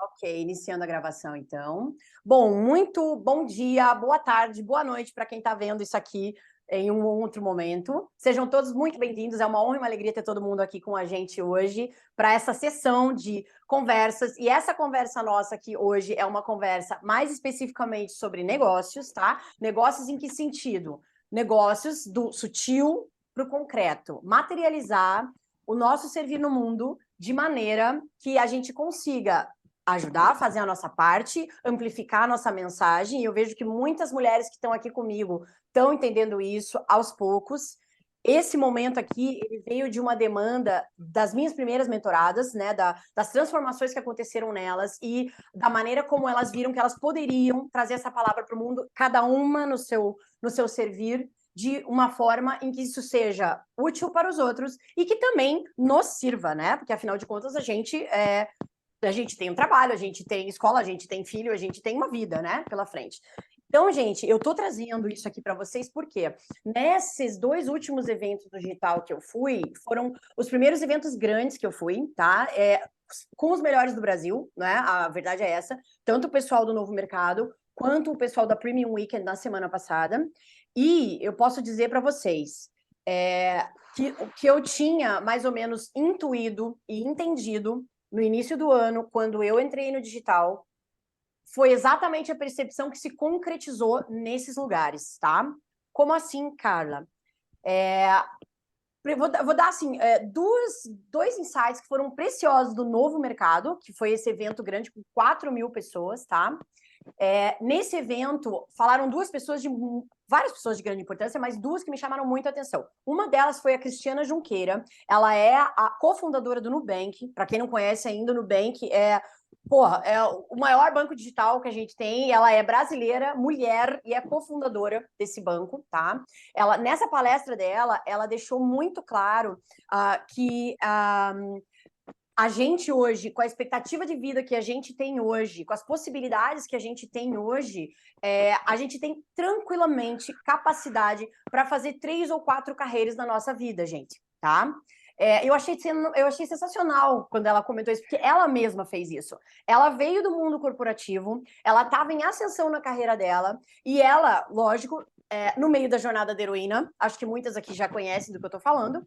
Ok, iniciando a gravação, então. Bom, muito bom dia, boa tarde, boa noite para quem está vendo isso aqui em um outro momento. Sejam todos muito bem-vindos, é uma honra e uma alegria ter todo mundo aqui com a gente hoje para essa sessão de conversas. E essa conversa nossa aqui hoje é uma conversa mais especificamente sobre negócios, tá? Negócios em que sentido? Negócios do sutil para o concreto, materializar o nosso servir no mundo de maneira que a gente consiga ajudar a fazer a nossa parte, amplificar a nossa mensagem, e eu vejo que muitas mulheres que estão aqui comigo estão entendendo isso aos poucos. Esse momento aqui, ele veio de uma demanda das minhas primeiras mentoradas, né, das transformações que aconteceram nelas e da maneira como elas viram que elas poderiam trazer essa palavra para o mundo, cada uma no seu servir, de uma forma em que isso seja útil para os outros e que também nos sirva, né? Porque, afinal de contas, a gente tem um trabalho, a gente tem escola, a gente tem filho, a gente tem uma vida, né, pela frente. Então, gente, eu tô trazendo isso aqui para vocês porque nesses dois últimos eventos do digital que eu fui, foram os primeiros eventos grandes que eu fui, tá? Com os melhores do Brasil, né? A verdade é essa. Tanto o pessoal do Novo Mercado, quanto o pessoal da Premium Weekend na semana passada. E eu posso dizer para vocês que eu tinha mais ou menos intuído e entendido no início do ano, quando eu entrei no digital, foi exatamente a percepção que se concretizou nesses lugares, tá? Como assim, Carla? Vou dar assim, dois insights que foram preciosos do Novo Mercado, que foi esse evento grande com 4.000 pessoas, tá? Nesse evento, falaram várias pessoas de grande importância, mas duas que me chamaram muito a atenção. Uma delas foi a Cristiana Junqueira, ela é a cofundadora do Nubank. Para quem não conhece ainda, o Nubank é o maior banco digital que a gente tem. Ela é brasileira, mulher e é cofundadora desse banco, tá? Nessa palestra dela, ela deixou muito claro que a gente hoje, com a expectativa de vida que a gente tem hoje, com as possibilidades que a gente tem hoje, a gente tem tranquilamente capacidade para fazer 3 ou 4 carreiras na nossa vida, gente, tá? Eu achei sensacional quando ela comentou isso, porque ela mesma fez isso. Ela veio do mundo corporativo, ela estava em ascensão na carreira dela, e ela, lógico, no meio da jornada da heroína, acho que muitas aqui já conhecem do que eu estou falando,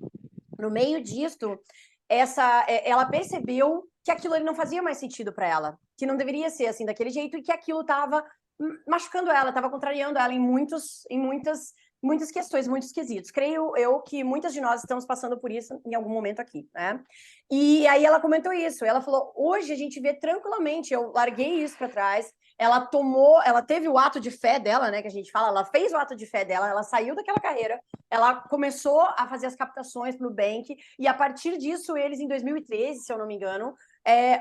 no meio disto, ela percebeu que aquilo ali não fazia mais sentido para ela, que não deveria ser assim daquele jeito e que aquilo estava machucando ela, estava contrariando ela em muitas questões, muitos quesitos. Creio eu que muitas de nós estamos passando por isso em algum momento aqui, né? E aí ela comentou isso, ela falou: hoje a gente vê tranquilamente, eu larguei isso para trás. Ela teve o ato de fé dela, né, que a gente fala, ela fez o ato de fé dela, ela saiu daquela carreira, ela começou a fazer as captações para o Nubank, e a partir disso, eles, em 2013, se eu não me engano,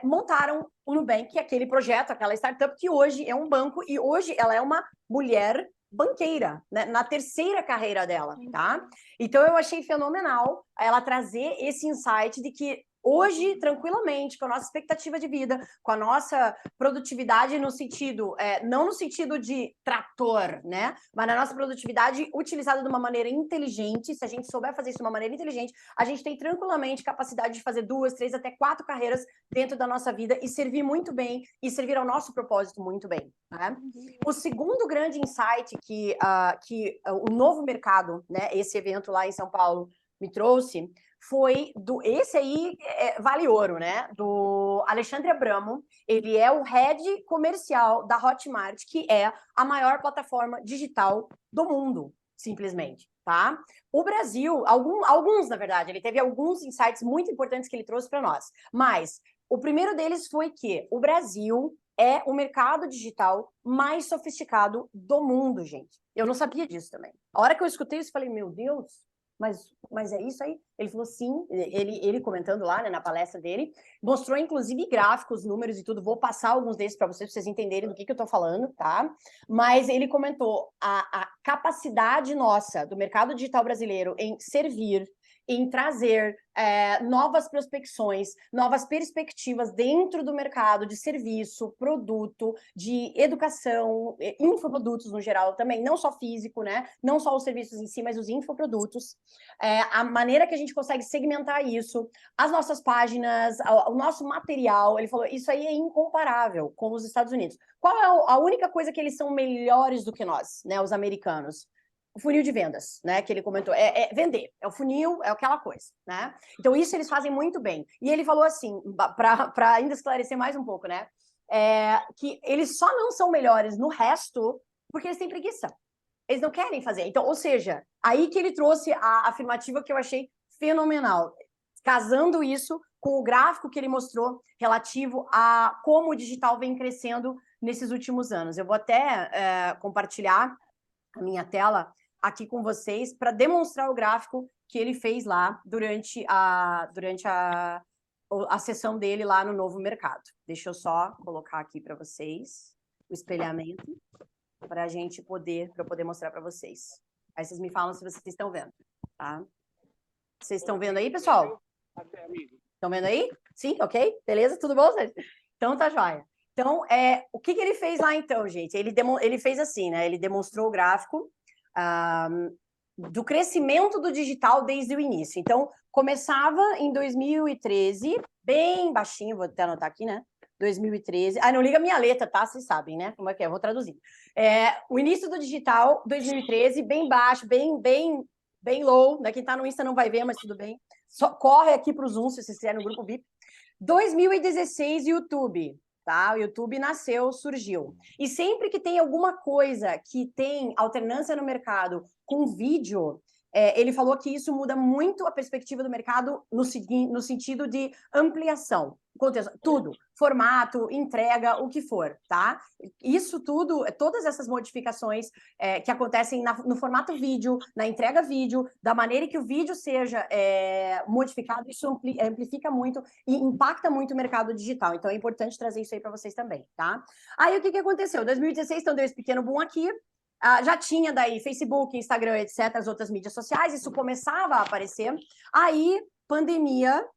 montaram o Nubank, aquele projeto, aquela startup que hoje é um banco, e hoje ela é uma mulher banqueira, né, na terceira carreira dela, tá? Então, eu achei fenomenal ela trazer esse insight de que hoje, tranquilamente, com a nossa expectativa de vida, com a nossa produtividade no sentido, não no sentido de trator, né? Mas na nossa produtividade utilizada de uma maneira inteligente, se a gente souber fazer isso de uma maneira inteligente, a gente tem tranquilamente capacidade de fazer 2, 3, até 4 carreiras dentro da nossa vida e servir muito bem, e servir ao nosso propósito muito bem, né? O segundo grande insight que o Novo Mercado, né, esse evento lá em São Paulo, me trouxe, foi esse aí vale ouro, né? Do Alexandre Abramo. Ele é o head comercial da Hotmart, que é a maior plataforma digital do mundo, simplesmente, tá? O Brasil, alguns, na verdade, ele teve alguns insights muito importantes que ele trouxe para nós. Mas o primeiro deles foi que o Brasil é o mercado digital mais sofisticado do mundo, gente. Eu não sabia disso também. A hora que eu escutei isso, eu falei, meu Deus, mas é isso aí? Ele falou sim, ele comentando lá, né, na palestra dele, mostrou inclusive gráficos, números e tudo. Vou passar alguns desses para vocês entenderem do que eu estou falando, tá? Mas ele comentou a capacidade nossa do mercado digital brasileiro em servir, em trazer novas prospecções, novas perspectivas dentro do mercado de serviço, produto, de educação, infoprodutos no geral também, não só físico, né? Não só os serviços em si, mas os infoprodutos. A maneira que a gente consegue segmentar isso, as nossas páginas, o nosso material, ele falou, isso aí é incomparável com os Estados Unidos. Qual é a única coisa que eles são melhores do que nós, né, os americanos? O funil de vendas, né, que ele comentou, vender, é o funil, é aquela coisa, né? Então, isso eles fazem muito bem. E ele falou assim, para ainda esclarecer mais um pouco, né, que eles só não são melhores no resto porque eles têm preguiça. Eles não querem fazer. Então, ou seja, aí que ele trouxe a afirmativa que eu achei fenomenal, casando isso com o gráfico que ele mostrou relativo a como o digital vem crescendo nesses últimos anos. Eu vou até compartilhar a minha tela aqui com vocês para demonstrar o gráfico que ele fez lá durante a sessão dele lá no Novo Mercado. Deixa eu só colocar aqui para vocês o espelhamento para a gente poder mostrar para vocês. Aí vocês me falam se vocês estão vendo, tá? Vocês estão vendo aí, pessoal? Estão vendo aí? Sim, ok? Beleza? Tudo bom, gente? Então tá joia. Então, o que ele fez lá então, gente? Ele fez assim, né? Ele demonstrou o gráfico do crescimento do digital desde o início. Então, começava em 2013, bem baixinho, vou até anotar aqui, né? 2013. Ah, não liga a minha letra, tá? Vocês sabem, né? Como é que é? Eu vou traduzir. O início do digital, 2013, bem baixo, bem low, né? Quem tá no Insta não vai ver, mas tudo bem. Só corre aqui para o Zoom, se vocês quiserem, no grupo VIP. 2016, YouTube, tá? O YouTube nasceu, surgiu. E sempre que tem alguma coisa que tem alternância no mercado com vídeo, ele falou que isso muda muito a perspectiva do mercado no sentido de ampliação. Tudo, formato, entrega, o que for, tá? Isso tudo, todas essas modificações que acontecem no formato vídeo, na entrega vídeo, da maneira que o vídeo seja modificado, isso amplifica muito e impacta muito o mercado digital. Então, é importante trazer isso aí para vocês também, tá? Aí, o que aconteceu? Em 2016, então, deu esse pequeno boom aqui. Já tinha daí Facebook, Instagram, etc., as outras mídias sociais, isso começava a aparecer. Aí, pandemia,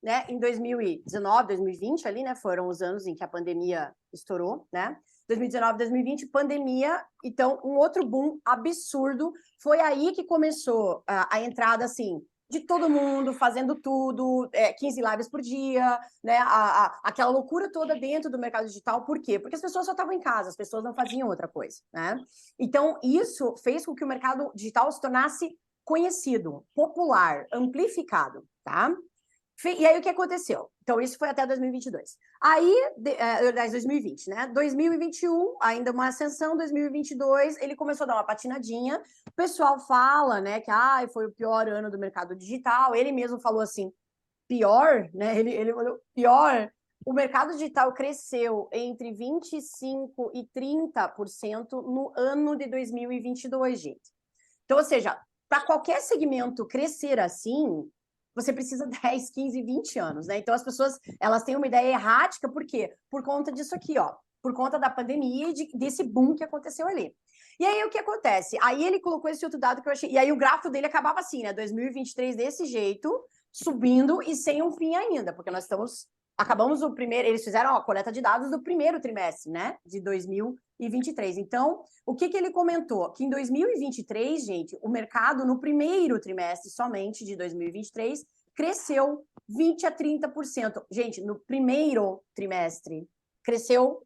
né, em 2019, 2020 ali, né, foram os anos em que a pandemia estourou, né? 2019, 2020, pandemia, então um outro boom absurdo. Foi aí que começou a entrada, assim, de todo mundo fazendo tudo, 15 lives por dia, né? Aquela loucura toda dentro do mercado digital. Por quê? Porque as pessoas só estavam em casa, as pessoas não faziam outra coisa, né? Então, isso fez com que o mercado digital se tornasse conhecido, popular, amplificado, tá? E aí, o que aconteceu? Então, isso foi até 2022. Aí, 2020, né? 2021, ainda uma ascensão. 2022, ele começou a dar uma patinadinha. O pessoal fala, né, que foi o pior ano do mercado digital. Ele mesmo falou assim, pior, né? Ele falou, pior. O mercado digital cresceu entre 25% e 30% no ano de 2022, gente. Então, ou seja, para qualquer segmento crescer assim, você precisa 10, 15, 20 anos, né? Então, as pessoas, elas têm uma ideia errática, por quê? Por conta disso aqui, ó. Por conta da pandemia e desse boom que aconteceu ali. E aí, o que acontece? Aí, ele colocou esse outro dado que eu achei... E aí, o gráfico dele acabava assim, né? 2023 desse jeito, subindo e sem um fim ainda, porque nós estamos... Acabamos o primeiro... Eles fizeram a coleta de dados do primeiro trimestre, né? De 2023. Então, o que ele comentou? Que em 2023, gente, o mercado no primeiro trimestre somente de 2023 cresceu 20% a 30%. Gente, no primeiro trimestre cresceu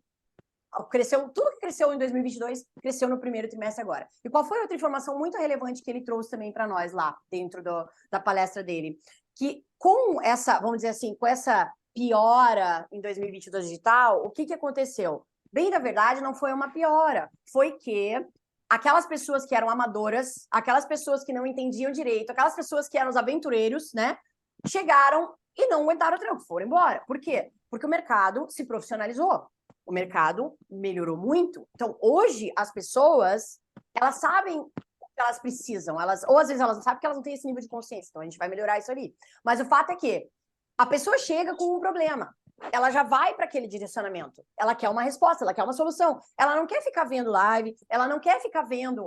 tudo que cresceu em 2022, cresceu no primeiro trimestre agora. E qual foi outra informação muito relevante que ele trouxe também para nós lá, dentro da palestra dele? Que com essa, vamos dizer assim, com essa piora em 2022 digital, o que aconteceu? Bem, da verdade, não foi uma piora. Foi que aquelas pessoas que eram amadoras, aquelas pessoas que não entendiam direito, aquelas pessoas que eram os aventureiros, né? Chegaram e não aguentaram o tranco, foram embora. Por quê? Porque o mercado se profissionalizou. O mercado melhorou muito. Então, hoje, as pessoas, elas sabem o que elas precisam. Ou às vezes elas não sabem porque elas não têm esse nível de consciência. Então, a gente vai melhorar isso ali. Mas o fato é que a pessoa chega com um problema. ela já vai para aquele direcionamento. Ela quer uma resposta, ela quer uma solução. Ela não quer ficar vendo live, ela não quer ficar vendo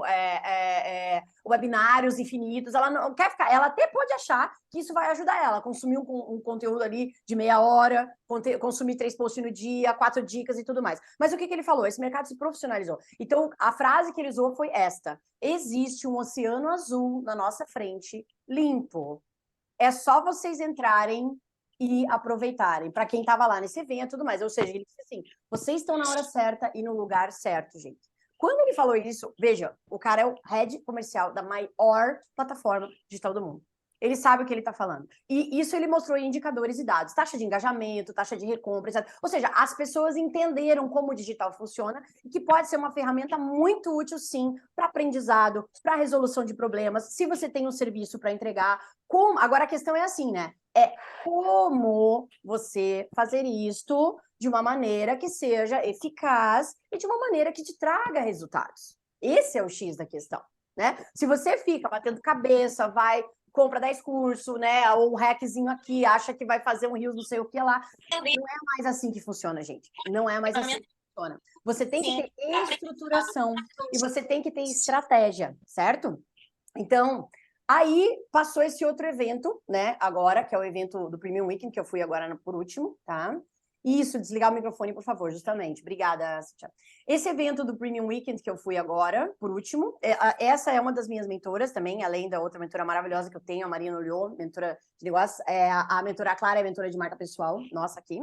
webinários infinitos, ela não quer ficar. Ela até pode achar que isso vai ajudar ela a consumir um conteúdo ali de meia hora, consumir 3 posts no dia, 4 dicas e tudo mais. Mas o que ele falou? Esse mercado se profissionalizou. Então, a frase que ele usou foi esta: existe um oceano azul na nossa frente, limpo. É só vocês entrarem e aproveitarem, para quem estava lá nesse evento e tudo mais. Ou seja, ele disse assim, vocês estão na hora certa e no lugar certo, gente. Quando ele falou isso, veja, o cara é o head comercial da maior plataforma digital do mundo. Ele sabe o que ele está falando. E isso ele mostrou em indicadores e dados. Taxa de engajamento, taxa de recompra, etc. Ou seja, as pessoas entenderam como o digital funciona e que pode ser uma ferramenta muito útil, sim, para aprendizado, para resolução de problemas, se você tem um serviço para entregar. Como... Agora, a questão é assim, né? É como você fazer isto de uma maneira que seja eficaz e de uma maneira que te traga resultados. Esse é o X da questão, né? Se você fica batendo cabeça, compra 10 cursos, né? Ou um hackzinho aqui, acha que vai fazer um rios não sei o que lá. Não é mais assim que funciona, gente. Não é mais assim que funciona. Você tem que ter estruturação e você tem que ter estratégia, certo? Então, aí passou esse outro evento, né? Agora, que é o evento do Premium Weekend, que eu fui agora por último, tá? Isso, desligar o microfone, por favor, justamente. Obrigada, Cintia. Esse evento do Premium Weekend que eu fui agora, por último, essa é uma das minhas mentoras também, além da outra mentora maravilhosa que eu tenho, a Marina Olhô, mentora de negócio, a mentora Clara é mentora de marca pessoal, nossa aqui.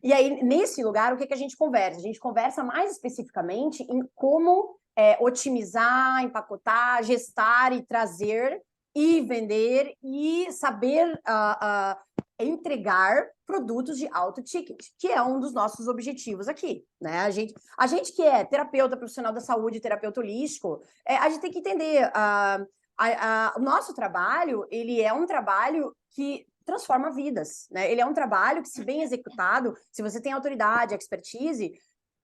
E aí, nesse lugar, o que a gente conversa? A gente conversa mais especificamente em como otimizar, empacotar, gestar e trazer e vender e saber entregar produtos de alto ticket, que é um dos nossos objetivos aqui, né? A gente que é terapeuta profissional da saúde, terapeuta holístico, a gente tem que entender, o nosso trabalho, ele é um trabalho que transforma vidas, né? Ele é um trabalho que, se bem executado, se você tem autoridade, expertise,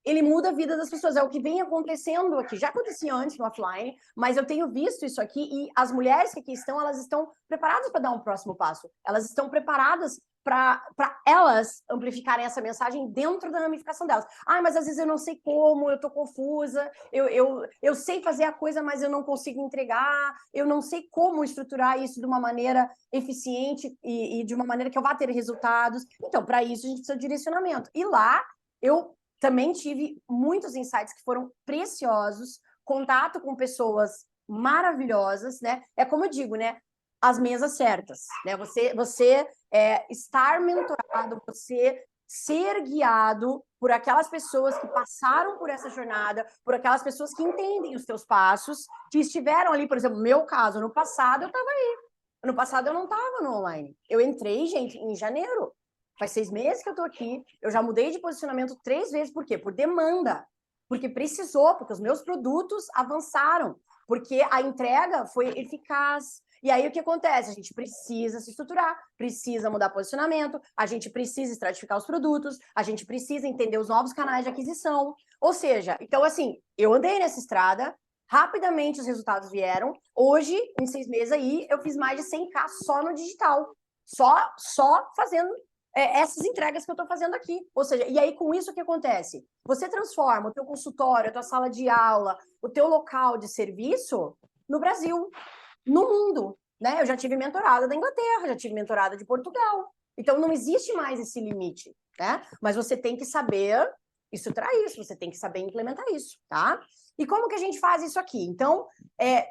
ele muda a vida das pessoas. É o que vem acontecendo aqui. Já acontecia antes no offline, mas eu tenho visto isso aqui e as mulheres que aqui estão, elas estão preparadas para dar um próximo passo. Elas estão preparadas para elas amplificarem essa mensagem dentro da ramificação delas. Mas às vezes eu não sei como, eu estou confusa, eu sei fazer a coisa, mas eu não consigo entregar, eu não sei como estruturar isso de uma maneira eficiente e de uma maneira que eu vá ter resultados. Então, para isso, a gente precisa de direcionamento. E lá, eu também tive muitos insights que foram preciosos, contato com pessoas maravilhosas, né? É como eu digo, né? As mesas certas, né? Você estar mentorado, você ser guiado por aquelas pessoas que passaram por essa jornada, por aquelas pessoas que entendem os teus passos, que estiveram ali, por exemplo, no meu caso, no passado eu estava aí. No passado eu não estava no online. Eu entrei, gente, em janeiro. Faz 6 meses que eu tô aqui, eu já mudei de posicionamento 3 vezes, por quê? Por demanda, porque precisou, porque os meus produtos avançaram, porque a entrega foi eficaz. E aí o que acontece? A gente precisa se estruturar, precisa mudar posicionamento, a gente precisa estratificar os produtos, a gente precisa entender os novos canais de aquisição. Ou seja, então assim, eu andei nessa estrada, rapidamente os resultados vieram. Hoje, em 6 meses aí, eu fiz mais de 100K só no digital, só fazendo essas entregas que eu estou fazendo aqui. Ou seja, e aí com isso o que acontece? Você transforma o teu consultório, a tua sala de aula, o teu local de serviço no Brasil, no mundo, né? Eu já tive mentorada da Inglaterra, já tive mentorada de Portugal. Então não existe mais esse limite, né? Mas você tem que saber estruturar isso, você tem que saber implementar isso, tá? E como que a gente faz isso aqui? Então,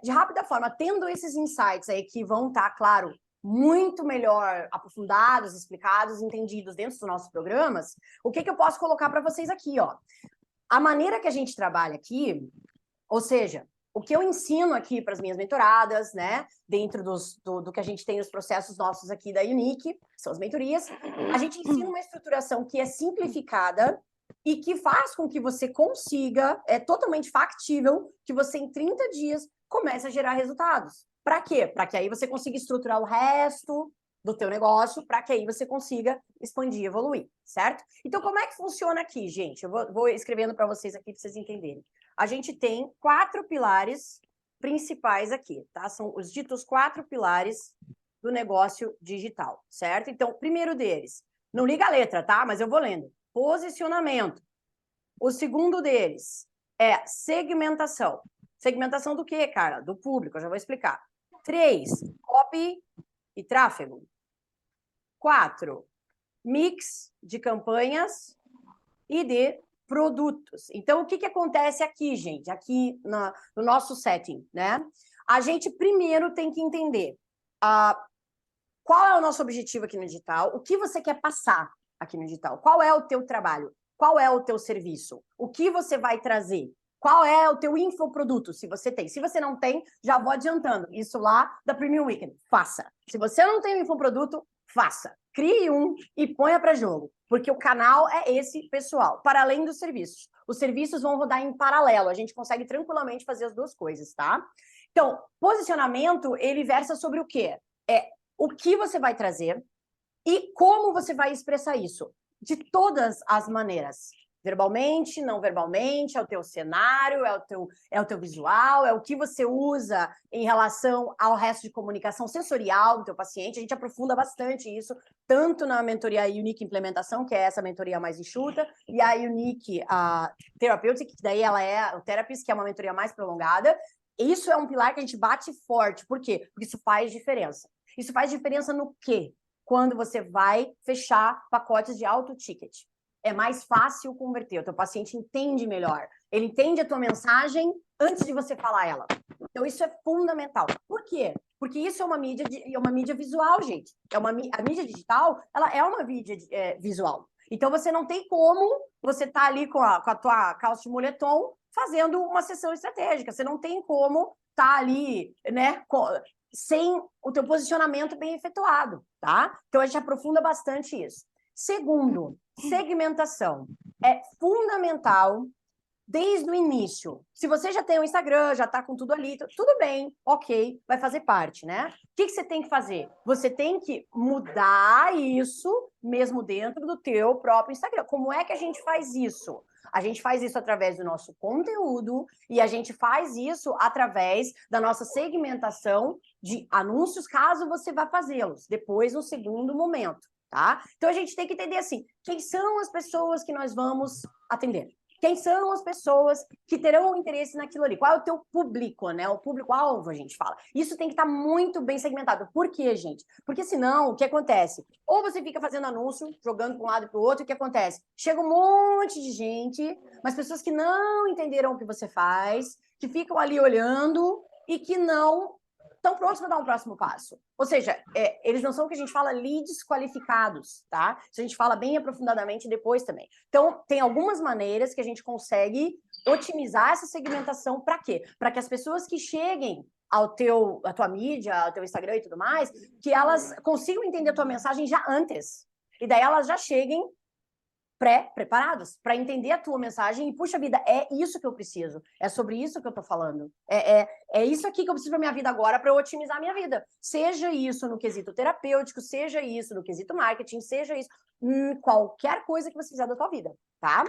de rápida forma, tendo esses insights aí que vão estar, claro, muito melhor aprofundados, explicados, entendidos dentro dos nossos programas, o que eu posso colocar para vocês aqui, ó? A maneira que a gente trabalha aqui, ou seja, o que eu ensino aqui para as minhas mentoradas, né, dentro do que a gente tem nos processos nossos aqui da Unique, que são as mentorias, a gente ensina uma estruturação que é simplificada e que faz com que você consiga, é totalmente factível, que você em 30 dias comece a gerar resultados. Para quê? Para que aí você consiga estruturar o resto do teu negócio, para que aí você consiga expandir e evoluir, certo? Então, como é que funciona aqui, gente? Eu vou escrevendo para vocês aqui, para vocês entenderem. A gente tem 4 pilares principais aqui, tá? São os ditos 4 pilares do negócio digital, certo? Então, primeiro deles, Não liga a letra, tá? Mas eu vou lendo. Posicionamento. O segundo deles é segmentação. Segmentação do quê, cara? Do público, eu já vou explicar. 3, copy e tráfego. 4, mix de campanhas e de produtos. Então, o que acontece aqui, gente? Aqui no nosso setting, né? A gente primeiro tem que entender qual é o nosso objetivo aqui no digital, o que você quer passar aqui no digital, qual é o teu trabalho, qual é o teu serviço, o que você vai trazer, qual é o teu infoproduto, se você tem. Se você não tem, já vou adiantando. Isso lá da Premium Weekend, faça. Se você não tem um infoproduto, faça. Crie um e ponha para jogo, porque o canal é esse, pessoal, para além dos serviços. Os serviços vão rodar em paralelo, a gente consegue tranquilamente fazer as duas coisas, tá? Então, posicionamento, ele versa sobre o quê? O que você vai trazer e como você vai expressar isso. De todas as maneiras. Verbalmente, não verbalmente, é o teu cenário, é o teu visual, é o que você usa em relação ao resto de comunicação sensorial do teu paciente. A gente aprofunda bastante isso, tanto na mentoria Unique Implementação, que é essa mentoria mais enxuta, e a Unique Therapeutic, que daí ela é o Therapist, que é uma mentoria mais prolongada. Isso é um pilar que a gente bate forte. Por quê? Porque isso faz diferença. Isso faz diferença no quê? Quando você vai fechar pacotes de alto ticket. É mais fácil converter, o teu paciente entende melhor. Ele entende a tua mensagem antes de você falar ela. Então, isso é fundamental. Por quê? Porque isso é uma mídia visual, gente. A mídia digital, ela é uma mídia visual. Então, você não tem como você estar ali com a tua calça de moletom fazendo uma sessão estratégica. Você não tem como estar ali, né, sem o teu posicionamento bem efetuado, tá? Então, a gente aprofunda bastante isso. Segundo, segmentação. É fundamental desde o início. Se você já tem um Instagram, já tá com tudo ali, tudo bem, ok, vai fazer parte, né? O que você tem que fazer? Você tem que mudar isso mesmo dentro do teu próprio Instagram. Como é que a gente faz isso? A gente faz isso através do nosso conteúdo e a gente faz isso através da nossa segmentação de anúncios, caso você vá fazê-los, depois no segundo momento, tá? Então, a gente tem que entender assim, quem são as pessoas que nós vamos atender? Quem são as pessoas que terão interesse naquilo ali? Qual é o teu público, né? O público-alvo, a gente fala. Isso tem que estar muito bem segmentado. Por quê, gente? Porque senão, o que acontece? Ou você fica fazendo anúncio, jogando para um lado e para o outro, e o que acontece? Chega um monte de gente, mas pessoas que não entenderam o que você faz, que ficam ali olhando e que não estão prontos para dar um próximo passo. Ou seja, eles não são o que a gente fala leads qualificados, tá? Isso a gente fala bem aprofundadamente depois também. Então, tem algumas maneiras que a gente consegue otimizar essa segmentação para quê? Para que as pessoas que cheguem à tua mídia, ao teu Instagram e tudo mais, que elas consigam entender a tua mensagem já antes. E daí elas já cheguem preparados para entender a tua mensagem e, puxa vida, é isso que eu preciso, é sobre isso que eu tô falando, é isso aqui que eu preciso para minha vida agora para eu otimizar a minha vida, seja isso no quesito terapêutico, seja isso no quesito marketing, seja isso qualquer coisa que você fizer da tua vida, tá?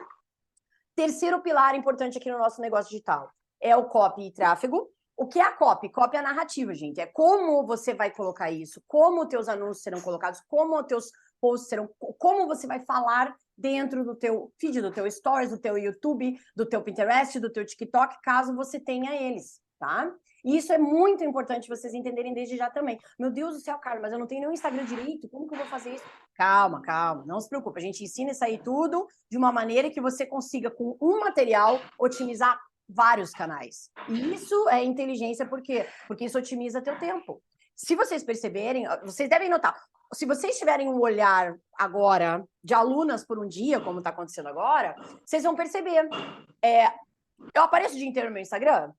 Terceiro pilar importante aqui no nosso negócio digital é o copy e tráfego. O que é a copy? Copy é a narrativa, gente. É como você vai colocar isso, como os teus anúncios serão colocados, como os teus posts serão, como você vai falar dentro do teu feed, do teu stories, do teu YouTube, do teu Pinterest, do teu TikTok, caso você tenha eles, tá? E isso é muito importante vocês entenderem desde já também. Meu Deus do céu, Carla, mas eu não tenho nenhum Instagram direito, como que eu vou fazer isso? Calma, calma, não se preocupe. A gente ensina isso aí tudo de uma maneira que você consiga, com um material, otimizar vários canais. E isso é inteligência, por quê? Porque isso otimiza teu tempo. Se vocês perceberem, vocês devem notar, se vocês tiverem um olhar agora de alunas por um dia, como está acontecendo agora, vocês vão perceber. Eu apareço o dia inteiro no meu Instagram?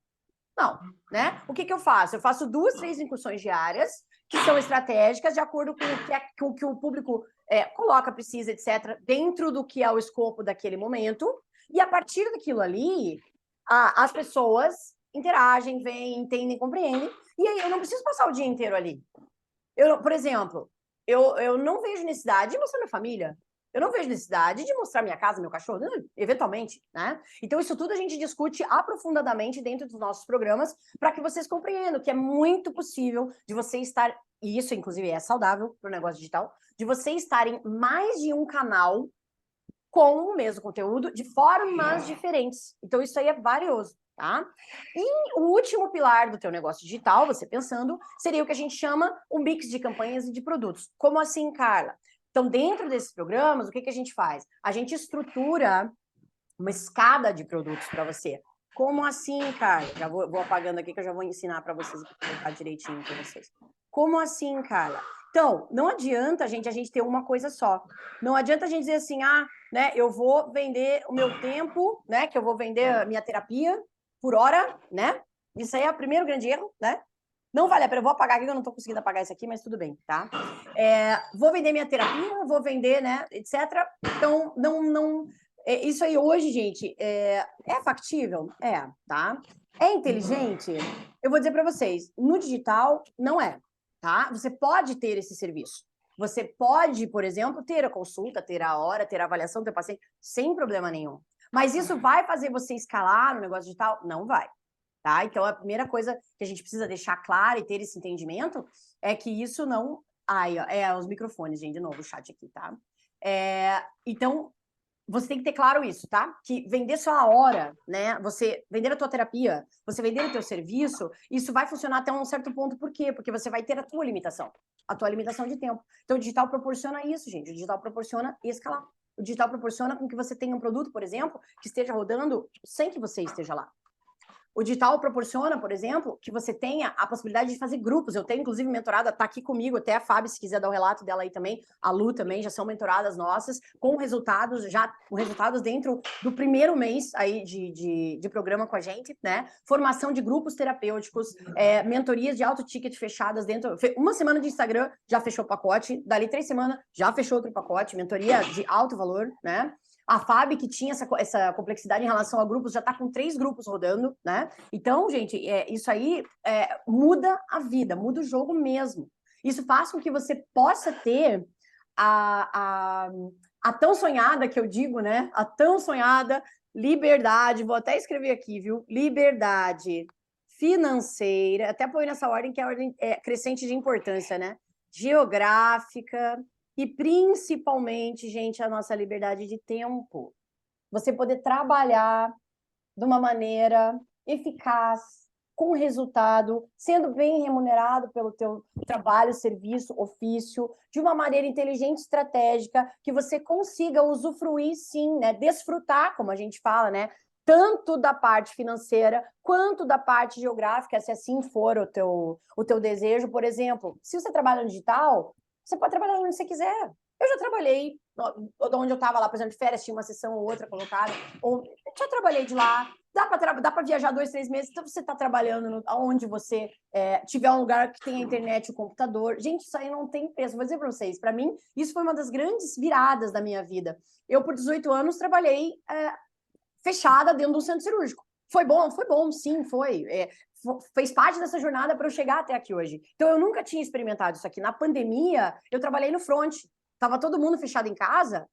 Não, né? O que eu faço? Eu faço 2, 3 incursões diárias, que são estratégicas, de acordo com o que o público coloca, precisa, etc., dentro do que é o escopo daquele momento, e a partir daquilo ali, as pessoas interagem, veem, entendem, compreendem, e aí eu não preciso passar o dia inteiro ali. Por exemplo, eu não vejo necessidade de mostrar minha família. Eu não vejo necessidade de mostrar minha casa, meu cachorro, eventualmente, né? Então, isso tudo a gente discute aprofundadamente dentro dos nossos programas para que vocês compreendam que é muito possível de você estar, e isso, inclusive, é saudável para o negócio digital, de você estar em mais de um canal com o mesmo conteúdo de formas diferentes. Então, isso aí é valioso, tá? E o último pilar do teu negócio digital, você pensando, seria o que a gente chama um mix de campanhas e de produtos. Como assim, Carla? Então, dentro desses programas, o que a gente faz? A gente estrutura uma escada de produtos para você. Como assim, Carla? Já vou apagando aqui que eu já vou ensinar para vocês colocar direitinho para vocês. Como assim, Carla? Então, não adianta a gente ter uma coisa só. Não adianta a gente dizer assim, né, eu vou vender o meu tempo, né, que eu vou vender a minha terapia por hora, né? Isso aí é o primeiro grande erro, né? Não vale a pena, eu vou apagar aqui, que eu não estou conseguindo apagar isso aqui, mas tudo bem, tá? Vou vender minha terapia, vou vender, né, etc. Então, isso aí hoje, gente, é factível? Tá? É inteligente? Eu vou dizer para vocês, no digital, não é, tá? Você pode ter esse serviço. Você pode, por exemplo, ter a consulta, ter a hora, ter a avaliação do teu paciente, sem problema nenhum. Mas isso vai fazer você escalar no negócio digital? Não vai. Tá? Então, a primeira coisa que a gente precisa deixar clara e ter esse entendimento é que isso não... Ai, os microfones, gente, de novo, o chat aqui, tá? Então, você tem que ter claro isso, tá? Que vender só a hora, né? Você vender a tua terapia, você vender o teu serviço, isso vai funcionar até um certo ponto. Por quê? Porque você vai ter a tua limitação de tempo. Então, o digital proporciona isso, gente. O digital proporciona escalar. O digital proporciona com que você tenha um produto, por exemplo, que esteja rodando sem que você esteja lá. O digital proporciona, por exemplo, que você tenha a possibilidade de fazer grupos. Eu tenho, inclusive, mentorada, tá aqui comigo, até a Fábio, se quiser dar o relato dela aí também, a Lu também, já são mentoradas nossas, com resultados dentro do primeiro mês aí de programa com a gente, né? Formação de grupos terapêuticos, mentorias de alto ticket fechadas dentro... Uma semana de Instagram, já fechou o pacote, dali 3 semanas, já fechou outro pacote, mentoria de alto valor, né? A Fábio, que tinha essa complexidade em relação a grupos, já está com 3 grupos rodando, né? Então, gente, isso aí muda a vida, muda o jogo mesmo. Isso faz com que você possa ter a tão sonhada, que eu digo, né? A tão sonhada liberdade, vou até escrever aqui, viu? Liberdade financeira, até põe nessa ordem, que é a ordem crescente de importância, né? Geográfica, e principalmente, gente, a nossa liberdade de tempo. Você poder trabalhar de uma maneira eficaz, com resultado, sendo bem remunerado pelo teu trabalho, serviço, ofício, de uma maneira inteligente, estratégica, que você consiga usufruir, sim, né? Desfrutar, como a gente fala, né? Tanto da parte financeira, quanto da parte geográfica, se assim for o teu desejo. Por exemplo, se você trabalha no digital, você pode trabalhar onde você quiser. Eu já trabalhei onde eu estava lá, por exemplo, de férias, tinha uma sessão ou outra colocada, ou já trabalhei de lá. Dá para viajar 2, 3 meses, então você está trabalhando onde você tiver um lugar que tenha internet e o computador. Gente, isso aí não tem preço. Vou dizer para vocês, para mim, isso foi uma das grandes viradas da minha vida. Eu, por 18 anos, trabalhei fechada dentro de um centro cirúrgico. Foi bom, sim, foi. Fez parte dessa jornada para eu chegar até aqui hoje. Então, eu nunca tinha experimentado isso aqui. Na pandemia, eu trabalhei no front. Tava todo mundo fechado em casa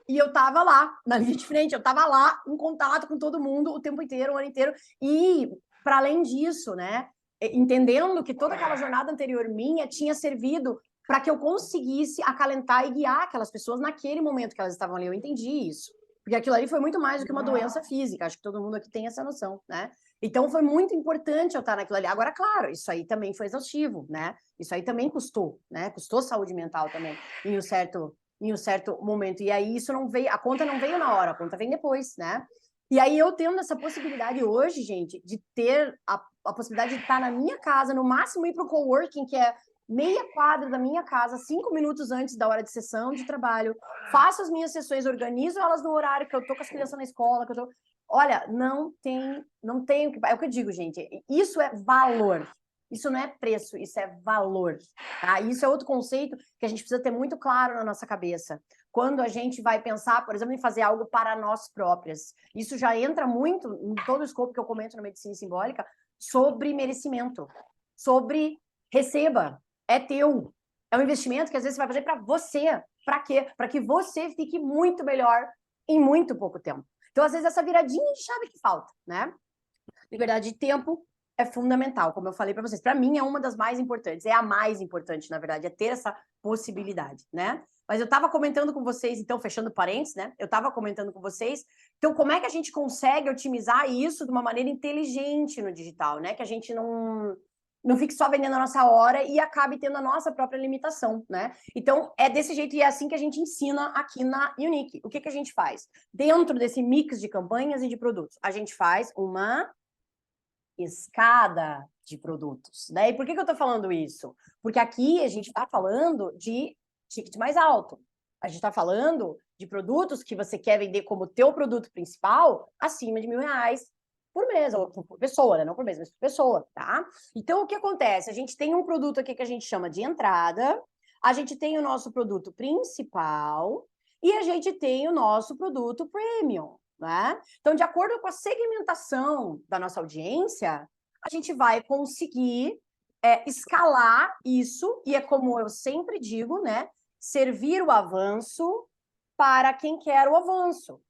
e eu tava lá, na linha de frente. Eu tava lá, em contato com todo mundo o tempo inteiro, o ano inteiro. E, para além disso, né, entendendo que toda aquela jornada anterior minha tinha servido para que eu conseguisse acalentar e guiar aquelas pessoas naquele momento que elas estavam ali. Eu entendi isso. Porque aquilo ali foi muito mais do que uma doença física. Acho que todo mundo aqui tem essa noção, né? Então, foi muito importante eu estar naquilo ali. Agora, claro, isso aí também foi exaustivo, né? Isso aí também custou, né? Custou saúde mental também, em um certo momento. E aí, isso não veio... A conta não veio na hora, a conta vem depois, né? E aí, eu tendo essa possibilidade hoje, gente, de ter a possibilidade de estar na minha casa, no máximo ir para o coworking, que é meia quadra da minha casa, 5 minutos antes da hora de sessão de trabalho, faço as minhas sessões, organizo elas no horário que eu tô com as crianças na escola, que eu tô... Olha, não tem o que... É o que eu digo, gente, isso é valor. Isso não é preço, isso é valor. Tá? Isso é outro conceito que a gente precisa ter muito claro na nossa cabeça. Quando a gente vai pensar, por exemplo, em fazer algo para nós próprias. Isso já entra muito em todo o escopo que eu comento na medicina simbólica sobre merecimento, sobre receba. É teu. É um investimento que às vezes você vai fazer para você. Para quê? Para que você fique muito melhor em muito pouco tempo. Então, às vezes, essa viradinha de chave que falta, né? Liberdade de tempo é fundamental, como eu falei para vocês. Para mim, é uma das mais importantes. É a mais importante, na verdade, é ter essa possibilidade, né? Mas eu estava comentando com vocês, então, fechando parênteses, né? Eu estava comentando com vocês, então, como é que a gente consegue otimizar isso de uma maneira inteligente no digital, né? Que a gente não fique só vendendo a nossa hora e acabe tendo a nossa própria limitação, né? Então, é desse jeito e é assim que a gente ensina aqui na Unique. O que a gente faz? Dentro desse mix de campanhas e de produtos, a gente faz uma escada de produtos, né? E por que eu tô falando isso? Porque aqui a gente tá falando de ticket mais alto. A gente tá falando de produtos que você quer vender como teu produto principal acima de R$1.000 por mês, ou por pessoa, né? Não por mês, mas por pessoa, tá? Então, o que acontece? A gente tem um produto aqui que a gente chama de entrada, a gente tem o nosso produto principal e a gente tem o nosso produto premium, né? Então, de acordo com a segmentação da nossa audiência, a gente vai conseguir escalar isso, e é como eu sempre digo, né? Servir o avanço para quem quer o avanço,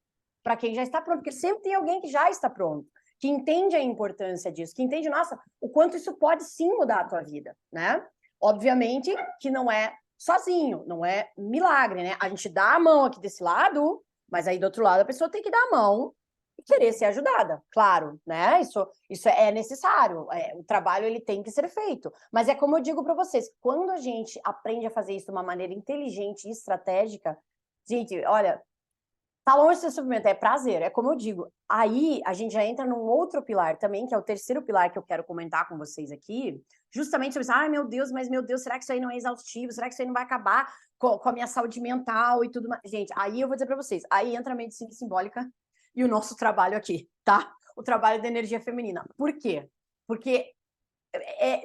para quem já está pronto, porque sempre tem alguém que já está pronto, que entende a importância disso, que entende, nossa, o quanto isso pode sim mudar a tua vida, né? Obviamente que não é sozinho, não é milagre, né? A gente dá a mão aqui desse lado, mas aí do outro lado a pessoa tem que dar a mão e querer ser ajudada, claro, né? Isso é necessário, o trabalho ele tem que ser feito. Mas é como eu digo para vocês, quando a gente aprende a fazer isso de uma maneira inteligente e estratégica, gente, olha, tá longe de ser sofrimento, é prazer, é como eu digo. Aí a gente já entra num outro pilar também, que é o terceiro pilar que eu quero comentar com vocês aqui, justamente sobre isso. Ai, meu Deus, mas meu Deus, será que isso aí não é exaustivo? Será que isso aí não vai acabar com a minha saúde mental e tudo mais? Gente, aí eu vou dizer para vocês, aí entra a medicina simbólica e o nosso trabalho aqui, tá? O trabalho da energia feminina. Por quê? Porque,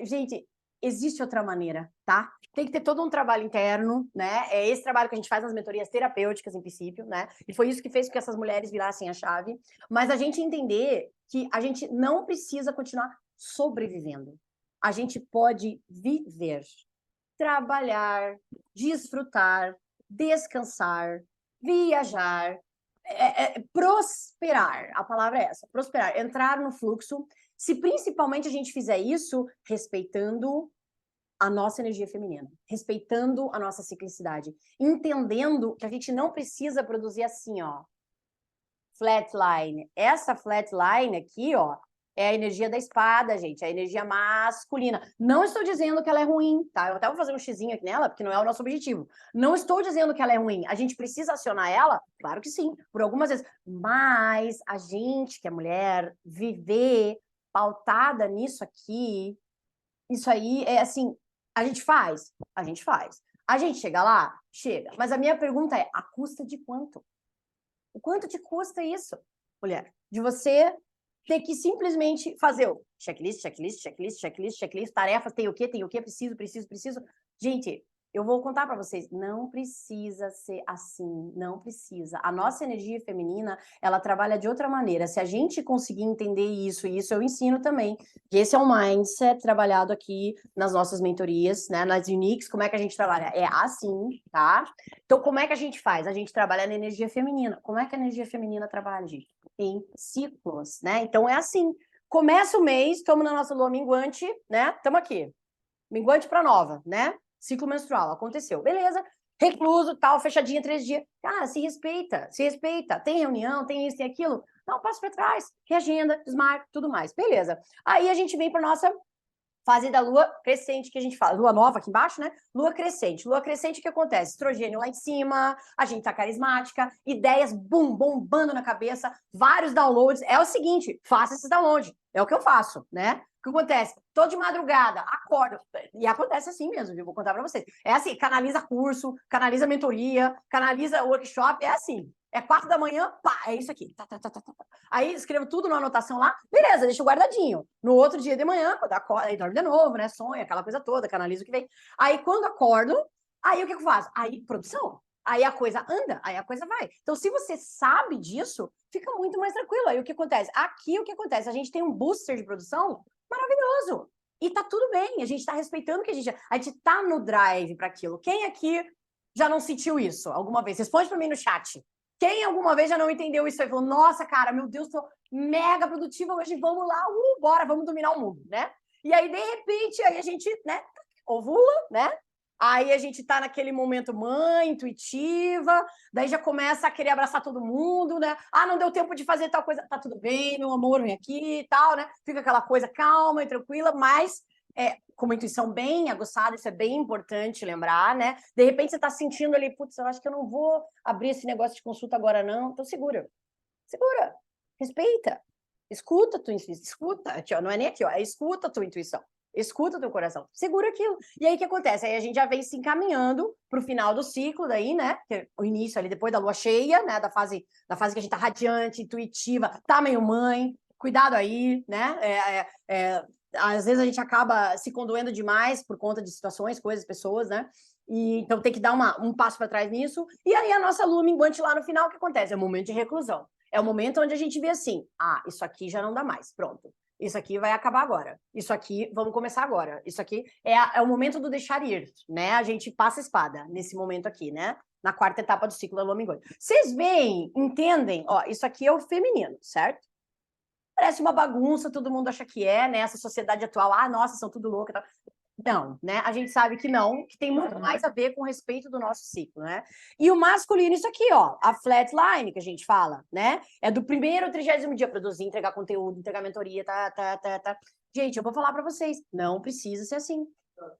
gente, existe outra maneira, tá? Tem que ter todo um trabalho interno, né? É esse trabalho que a gente faz nas mentorias terapêuticas, em princípio, né? E foi isso que fez com que essas mulheres virassem a chave. Mas a gente entender que a gente não precisa continuar sobrevivendo. A gente pode viver, trabalhar, desfrutar, descansar, viajar, prosperar. A palavra é essa, prosperar, entrar no fluxo. Se principalmente a gente fizer isso respeitando a nossa energia feminina, respeitando a nossa ciclicidade, entendendo que a gente não precisa produzir assim, ó, flatline. Essa flatline aqui, ó, é a energia da espada, gente, é a energia masculina. Não estou dizendo que ela é ruim, tá? Eu até vou fazer um xizinho aqui nela, porque não é o nosso objetivo. Não estou dizendo que ela é ruim. A gente precisa acionar ela? Claro que sim, por algumas vezes. Mas a gente, que é mulher, viver pautada nisso aqui, isso aí é assim, a gente faz? A gente faz. A gente chega lá? Chega. Mas a minha pergunta é, a custa de quanto? O quanto te custa isso, mulher? De você ter que simplesmente fazer o checklist, checklist, checklist, checklist, checklist, tarefas, tem o quê, preciso. Gente, eu vou contar para vocês, não precisa ser assim, não precisa. A nossa energia feminina, ela trabalha de outra maneira. Se a gente conseguir entender isso, e isso eu ensino também, que esse é um mindset trabalhado aqui nas nossas mentorias, né, nas Uniques, como é que a gente trabalha? É assim, tá? Então, como é que a gente faz? A gente trabalha na energia feminina. Como é que a energia feminina trabalha, gente? Em ciclos, né? Então, é assim. Começa o mês, estamos na nossa lua minguante, né? Estamos aqui. Minguante para nova, né? Ciclo menstrual, aconteceu. Beleza. Recluso, tal, fechadinha 3 dias. Cara, se respeita, se respeita. Tem reunião, tem isso, tem aquilo. Não, passa para trás. Reagenda, desmarca, tudo mais. Beleza. Aí a gente vem para nossa fase da lua crescente, que a gente fala, lua nova aqui embaixo, né? Lua crescente. Lua crescente, o que acontece? Estrogênio lá em cima, a gente tá carismática, ideias, bum, bombando na cabeça, vários downloads. É o seguinte, faça esses downloads. É o que eu faço, né? O que acontece? Tô de madrugada, acordo. E acontece assim mesmo, viu? Vou contar pra vocês. É assim, canaliza curso, canaliza mentoria, canaliza workshop, é assim. É 4 da manhã, pá, é isso aqui. Tá, tá, tá, tá, tá. Aí escrevo tudo numa anotação lá, beleza, deixa guardadinho. No outro dia de manhã, quando acordo, aí dorme de novo, né? Sonha, aquela coisa toda, canaliza o que vem. Aí quando acordo, aí o que eu faço? Aí, produção. Aí a coisa anda, aí a coisa vai. Então, se você sabe disso, fica muito mais tranquilo. Aí o que acontece? Aqui o que acontece? A gente tem um booster de produção maravilhoso. E tá tudo bem, a gente tá respeitando o que a gente tá no drive para aquilo. Quem aqui já não sentiu isso alguma vez? Responde para mim no chat. Quem alguma vez já não entendeu isso aí? Falou, nossa, cara, meu Deus, tô mega produtiva hoje, vamos lá, bora, vamos dominar o mundo, né? E aí, de repente, aí a gente, né, ovula, né? Aí a gente tá naquele momento mãe, intuitiva, daí já começa a querer abraçar todo mundo, né? Ah, não deu tempo de fazer tal coisa, tá tudo bem, meu amor, vem aqui e tal, né? Fica aquela coisa calma e tranquila, mas com uma intuição bem aguçada, isso é bem importante lembrar, né? De repente você tá sentindo ali, putz, eu acho que eu não vou abrir esse negócio de consulta agora não, então segura, respeita, escuta a tua intuição, escuta, aqui, ó, não é nem aqui, ó, é escuta a tua intuição. Escuta o teu coração, segura aquilo. E aí o que acontece? Aí a gente já vem se encaminhando para o final do ciclo, daí, né? Que é o início ali, depois da lua cheia, né? Da fase que a gente tá radiante, intuitiva, tá meio mãe, cuidado aí, né? Às vezes a gente acaba se condoendo demais por conta de situações, coisas, pessoas, né? E, então tem que dar um passo para trás nisso. E aí a nossa lua minguante lá no final, o que acontece? É o momento de reclusão. É o momento onde a gente vê assim, isso aqui já não dá mais, pronto. Isso aqui vai acabar agora. Isso aqui, vamos começar agora. Isso aqui é o momento do deixar ir, né? A gente passa a espada nesse momento aqui, né? Na quarta etapa do ciclo da lua minguante. Vocês veem, entendem? Ó, isso aqui é o feminino, certo? Parece uma bagunça, todo mundo acha que é, né? Essa sociedade atual, nossa, são tudo louca. Tá? Não, né? A gente sabe que não, que tem muito mais a ver com o respeito do nosso ciclo, né? E o masculino, isso aqui, ó, a flatline que a gente fala, né? É do primeiro ao 30º dia produzir, entregar conteúdo, entregar mentoria, tá. Gente, eu vou falar para vocês, não precisa ser assim.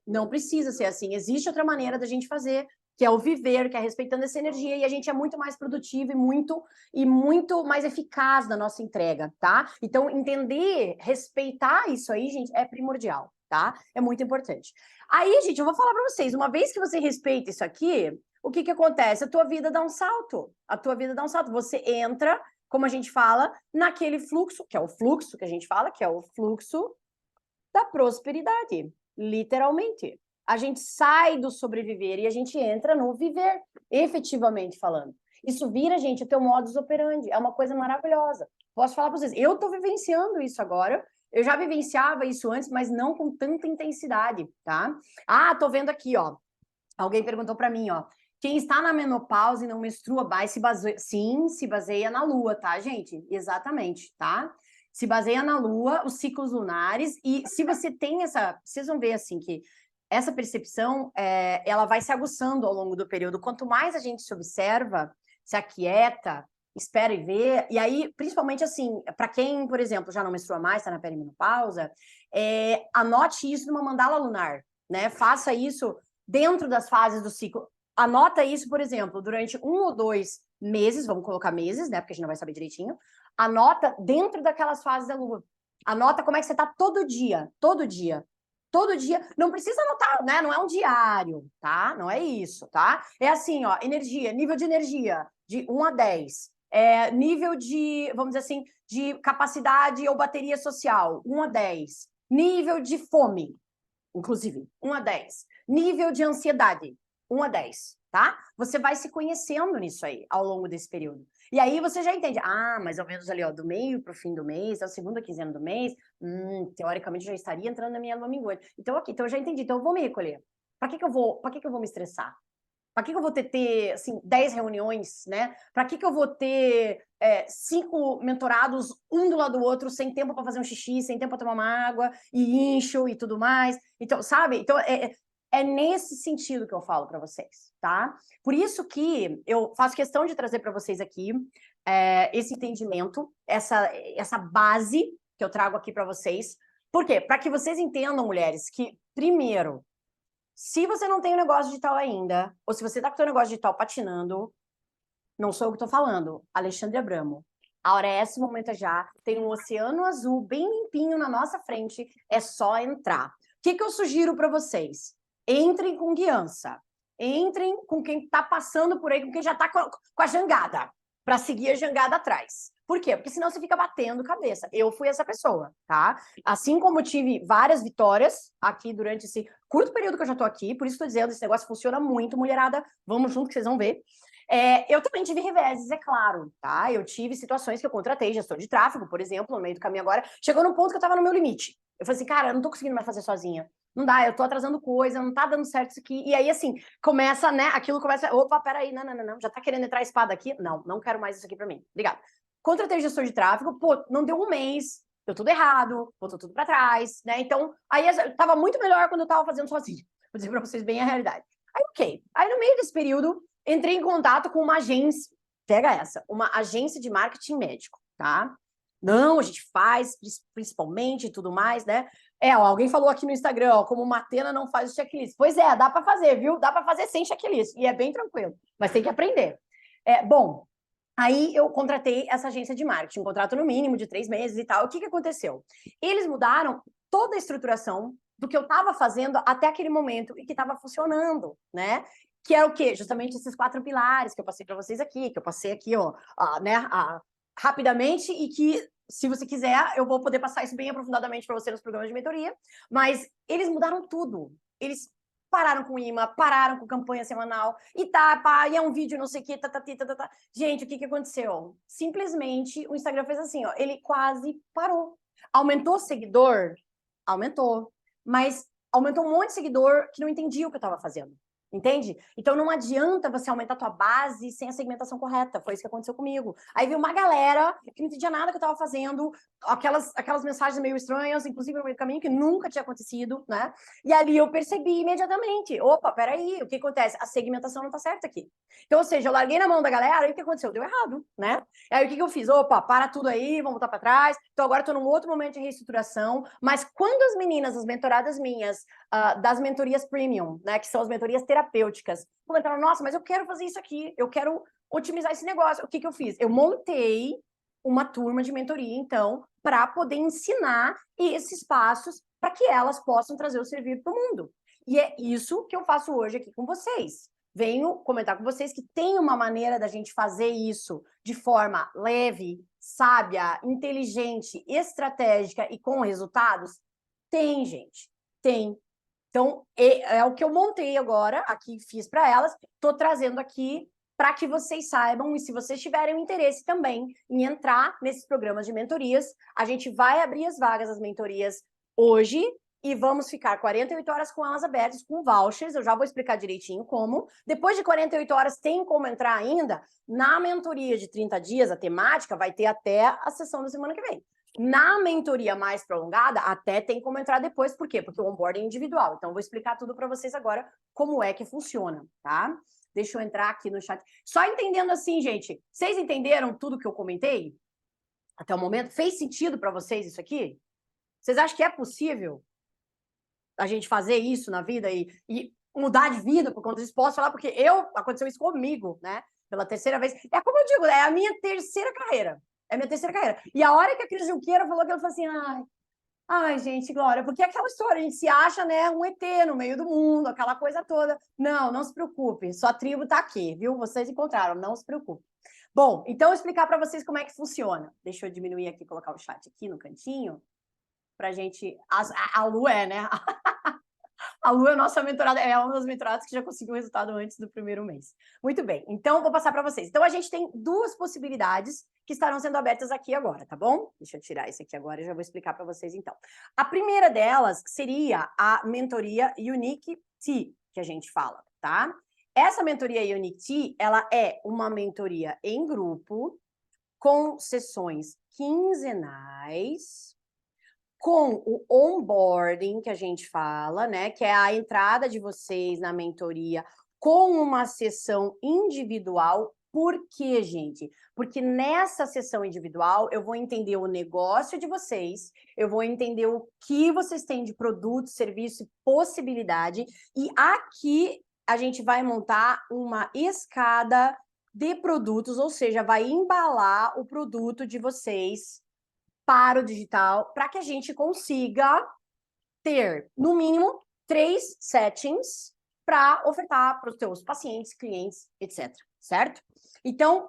Não precisa ser assim. Existe outra maneira da gente fazer, que é o viver, que é respeitando essa energia, e a gente é muito mais produtivo e muito mais eficaz na nossa entrega, tá? Então, entender, respeitar isso aí, gente, é primordial, tá? É muito importante. Aí, gente, eu vou falar para vocês, uma vez que você respeita isso aqui, o que acontece? A tua vida dá um salto. A tua vida dá um salto. Você entra, como a gente fala, naquele fluxo, que é o fluxo que a gente fala, que é o fluxo da prosperidade, literalmente. A gente sai do sobreviver e a gente entra no viver, efetivamente falando. Isso vira, gente, o teu modus operandi. É uma coisa maravilhosa. Posso falar para vocês, eu estou vivenciando isso agora. Eu já vivenciava isso antes, mas não com tanta intensidade, tá? Tô vendo aqui, ó. Alguém perguntou para mim, ó. Quem está na menopausa e não menstrua, se baseia... Sim, se baseia na lua, tá, gente? Exatamente, tá? Se baseia na lua, os ciclos lunares, e se você tem vocês vão ver assim que essa percepção, ela vai se aguçando ao longo do período. Quanto mais a gente se observa, se aquieta, espera e vê, e aí, principalmente assim, para quem, por exemplo, já não menstrua mais, está na perimenopausa, anote isso numa mandala lunar, né? Faça isso dentro das fases do ciclo. Anota isso, por exemplo, durante 1 ou 2 meses, vamos colocar meses, né? Porque a gente não vai saber direitinho. Anota dentro daquelas fases da lua. Anota como é que você tá todo dia, todo dia. Todo dia, não precisa anotar, né? Não é um diário, tá? Não é isso, tá? É assim, ó, energia, nível de energia, de 1 a 10. Nível de, vamos dizer assim, de capacidade ou bateria social, 1 a 10. Nível de fome, inclusive, 1 a 10. Nível de ansiedade, 1 a 10, tá? Você vai se conhecendo nisso aí, ao longo desse período. E aí você já entende, mais ou menos ali, ó, do meio para o fim do mês, da segunda quinzena do mês, teoricamente já estaria entrando na minha lua minguante. Então, aqui, então eu já entendi, então eu vou me recolher. Para que que eu vou me estressar? Para que eu vou ter assim, 10 reuniões, né? Para que eu vou ter 5 mentorados, um do lado do outro, sem tempo para fazer um xixi, sem tempo para tomar uma água, e incho e tudo mais? Então, sabe? Então, é nesse sentido que eu falo para vocês, tá? Por isso que eu faço questão de trazer para vocês aqui esse entendimento, essa base que eu trago aqui para vocês. Por quê? Para que vocês entendam, mulheres, que, primeiro, se você não tem o negócio digital ainda, ou se você tá com o seu negócio digital patinando, não sou eu que tô falando, Alexandre Abramo. A hora é esse momento já, tem um oceano azul bem limpinho na nossa frente, é só entrar. O que eu sugiro para vocês? Entrem com guiança, entrem com quem tá passando por aí, com quem já tá com a jangada, para seguir a jangada atrás. Por quê? Porque senão você fica batendo cabeça. Eu fui essa pessoa, tá? Assim como tive várias vitórias aqui durante esse curto período que eu já tô aqui, por isso tô dizendo, esse negócio funciona muito, mulherada. Vamos junto que vocês vão ver. Eu também tive reveses, é claro, tá? Eu tive situações que eu contratei gestor de tráfego, por exemplo, no meio do caminho agora. Chegou num ponto que eu tava no meu limite. Eu falei assim, cara, eu não tô conseguindo mais fazer sozinha. Não dá, eu tô atrasando coisa, não tá dando certo isso aqui. E aí, assim, começa, né? Aquilo começa. Opa, peraí, não. Já tá querendo entrar a espada aqui? Não quero mais isso aqui pra mim. Obrigado. Contratei o gestor de tráfego, pô, não deu um mês, deu tudo errado, botou tudo pra trás, né? Então, aí tava muito melhor quando eu tava fazendo sozinho. Vou dizer pra vocês bem a realidade. Aí, ok. Aí, no meio desse período, entrei em contato com uma agência, pega essa, uma agência de marketing médico, tá? Não, a gente faz, principalmente e tudo mais, né? Ó, alguém falou aqui no Instagram, ó, como Matena não faz o checklist. Pois é, dá para fazer, viu? Dá para fazer sem checklist, e é bem tranquilo, mas tem que aprender. Bom, aí eu contratei essa agência de marketing, um contrato no mínimo de 3 meses e tal. O que aconteceu? Eles mudaram toda a estruturação do que eu estava fazendo até aquele momento e que estava funcionando, né? Que é o quê? Justamente esses 4 pilares que eu passei para vocês aqui, que eu passei aqui, ó, né, rapidamente, e que, se você quiser, eu vou poder passar isso bem aprofundadamente para você nos programas de mentoria. Mas eles mudaram tudo. Eles pararam com imã, pararam com campanha semanal, e e é um vídeo não sei o que, tá. Gente, o que aconteceu? Simplesmente o Instagram fez assim, ó, ele quase parou. Aumentou o seguidor? Aumentou. Mas aumentou um monte de seguidor que não entendia o que eu estava fazendo. Entende? Então não adianta você aumentar a tua base sem a segmentação correta. Foi isso que aconteceu comigo. Aí veio uma galera que não entendia nada que eu estava fazendo, aquelas mensagens meio estranhas, inclusive no meio do caminho, que nunca tinha acontecido, né? E ali eu percebi imediatamente. Opa, peraí, o que acontece? A segmentação não tá certa aqui. Então, ou seja, eu larguei na mão da galera e o que aconteceu? Deu errado, né? Aí o que eu fiz? Opa, para tudo aí, vamos voltar para trás. Então agora estou num outro momento de reestruturação. Mas quando as meninas, as mentoradas minhas, das mentorias premium, né, que são as mentorias terapêuticas, comentaram, nossa, mas eu quero fazer isso aqui, eu quero otimizar esse negócio. O que eu fiz? Eu montei uma turma de mentoria, então, para poder ensinar esses passos para que elas possam trazer o serviço para o mundo. E é isso que eu faço hoje aqui com vocês. Venho comentar com vocês que tem uma maneira da gente fazer isso de forma leve, sábia, inteligente, estratégica e com resultados? Tem, gente. Tem. Então, é o que eu montei agora, aqui fiz para elas, estou trazendo aqui para que vocês saibam, e se vocês tiverem um interesse também em entrar nesses programas de mentorias, a gente vai abrir as vagas das mentorias hoje e vamos ficar 48 horas com elas abertas, com vouchers, eu já vou explicar direitinho como. Depois de 48 horas, tem como entrar ainda. Na mentoria de 30 dias, a temática vai ter até a sessão da semana que vem. Na mentoria mais prolongada, até tem como entrar depois, por quê? Porque o onboarding é individual. Então, eu vou explicar tudo para vocês agora como é que funciona, tá? Deixa eu entrar aqui no chat. Só entendendo assim, gente, vocês entenderam tudo que eu comentei até o momento? Fez sentido para vocês isso aqui? Vocês acham que é possível a gente fazer isso na vida e mudar de vida por conta disso? Posso falar porque aconteceu isso comigo, né? Pela terceira vez. É como eu digo, é a minha terceira carreira. É a minha terceira carreira. E a hora que a Cris Junqueira falou que ela falou assim, ai, gente, Glória, porque é aquela história, a gente se acha, né, um ET no meio do mundo, aquela coisa toda. Não se preocupe, sua tribo tá aqui, viu? Vocês encontraram, não se preocupe. Bom, então eu vou explicar para vocês como é que funciona. Deixa eu diminuir aqui, colocar o chat aqui no cantinho, pra gente... A Lu né? A Lu é a nossa mentorada, é uma das mentoradas que já conseguiu o resultado antes do primeiro mês. Muito bem, então vou passar para vocês. Então a gente tem 2 possibilidades que estarão sendo abertas aqui agora, tá bom? Deixa eu tirar esse aqui agora e já vou explicar para vocês então. A primeira delas seria a mentoria Unique T, que a gente fala, tá? Essa mentoria Unique T, ela é uma mentoria em grupo, com sessões quinzenais, com o onboarding que a gente fala, né? Que é a entrada de vocês na mentoria com uma sessão individual. Por quê, gente? Porque nessa sessão individual eu vou entender o negócio de vocês, eu vou entender o que vocês têm de produto, serviço e possibilidade, e aqui a gente vai montar uma escada de produtos, ou seja, vai embalar o produto de vocês para o digital, para que a gente consiga ter, no mínimo, 3 settings para ofertar para os seus pacientes, clientes, etc. Certo? Então,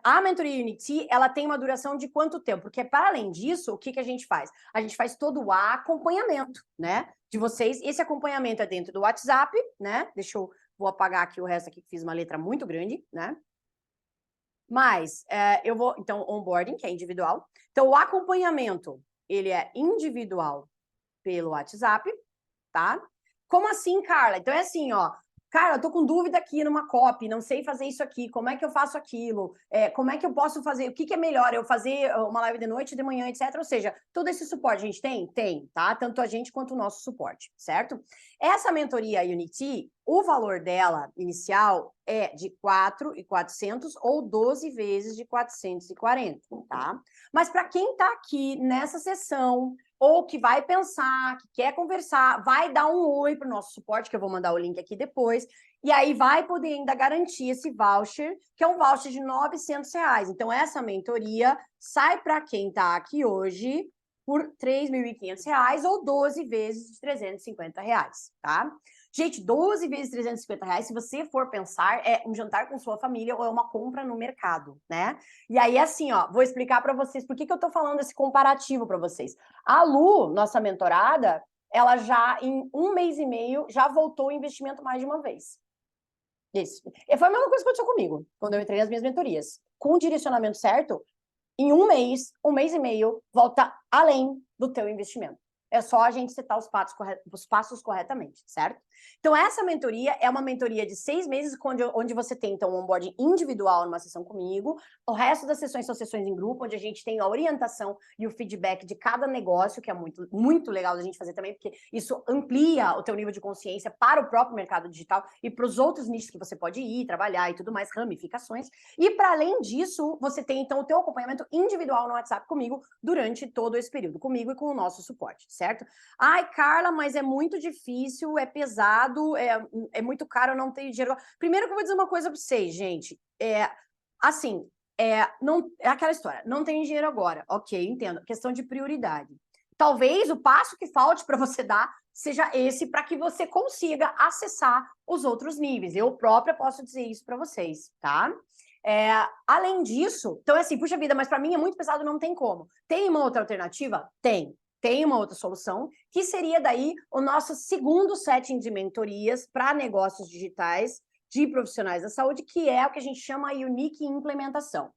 a mentoria Unity, ela tem uma duração de quanto tempo? Porque, para além disso, o que a gente faz? A gente faz todo o acompanhamento, né? De vocês. Esse acompanhamento é dentro do WhatsApp, né? Vou apagar aqui o resto aqui, que fiz uma letra muito grande, né? Mas eu vou... Então, onboarding, que é individual. Então, o acompanhamento, ele é individual pelo WhatsApp. tá? Como assim, Carla? Então é assim, ó. Cara, eu tô com dúvida aqui numa copy, não sei fazer isso aqui, como é que eu faço aquilo? Como é que eu posso fazer? O que que é melhor? Eu fazer uma live de noite, de manhã, etc. Ou seja, todo esse suporte a gente tem? Tem, tá? Tanto a gente quanto o nosso suporte, certo? Essa mentoria Unity, o valor dela inicial é de 4.400 ou 12 vezes de 440, tá? Mas para quem tá aqui nessa sessão, ou que vai pensar, que quer conversar, vai dar um oi para o nosso suporte, que eu vou mandar o link aqui depois, e aí vai poder ainda garantir esse voucher, que é um voucher de R$ 900. Então, essa mentoria sai para quem está aqui hoje por R$ 3.500 ou 12 vezes de R$ 350, tá? Gente, 12 vezes R$ 350, se você for pensar, é um jantar com sua família ou é uma compra no mercado, né? E aí, assim, ó, vou explicar para vocês por que eu tô falando esse comparativo para vocês. A Lu, nossa mentorada, ela já, em 1 mês e meio, já voltou o investimento mais de uma vez. Isso. E foi a mesma coisa que aconteceu comigo, quando eu entrei nas minhas mentorias. Com o direcionamento certo, em 1 mês e meio, volta além do teu investimento. É só a gente setar os passos corretamente, certo? Então, essa mentoria é uma mentoria de 6 meses, onde você tem, então, um onboarding individual numa sessão comigo. O resto das sessões são sessões em grupo, onde a gente tem a orientação e o feedback de cada negócio, que é muito, muito legal da gente fazer também, porque isso amplia o teu nível de consciência para o próprio mercado digital e para os outros nichos que você pode ir, trabalhar e tudo mais, ramificações. E, para além disso, você tem, então, o teu acompanhamento individual no WhatsApp comigo durante todo esse período, comigo e com o nosso suporte, certo? Ai, Carla, mas é muito difícil, é pesado, é muito caro, eu não tenho dinheiro. Primeiro que eu vou dizer uma coisa para vocês, gente. Assim, não, é aquela história, não tem dinheiro agora. Ok, entendo. Questão de prioridade. Talvez o passo que falte para você dar seja esse para que você consiga acessar os outros níveis. Eu própria posso dizer isso para vocês, tá? Além disso, então é assim, puxa vida, mas para mim é muito pesado, não tem como. Tem uma outra alternativa? Tem uma outra solução, que seria daí o nosso segundo setting de mentorias para negócios digitais de profissionais da saúde, que é o que a gente chama a Unique Implementação.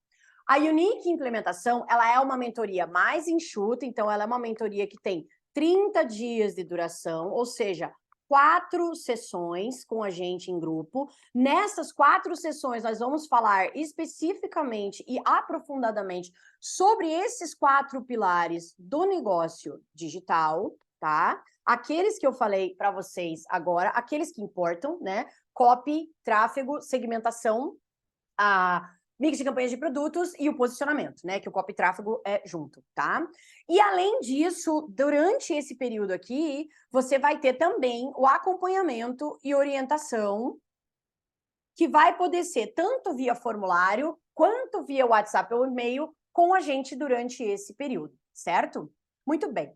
A Unique Implementação, ela é uma mentoria mais enxuta, então ela é uma mentoria que tem 30 dias de duração, ou seja, 4 sessões com a gente em grupo. Nessas 4 sessões, nós vamos falar especificamente e aprofundadamente sobre esses 4 pilares do negócio digital, tá? Aqueles que eu falei para vocês agora, aqueles que importam, né? Copy, tráfego, segmentação, a mix de campanhas de produtos e o posicionamento, né? Que o copy tráfego é junto, tá? E além disso, durante esse período aqui, você vai ter também o acompanhamento e orientação, que vai poder ser tanto via formulário quanto via WhatsApp ou e-mail com a gente durante esse período, certo? Muito bem.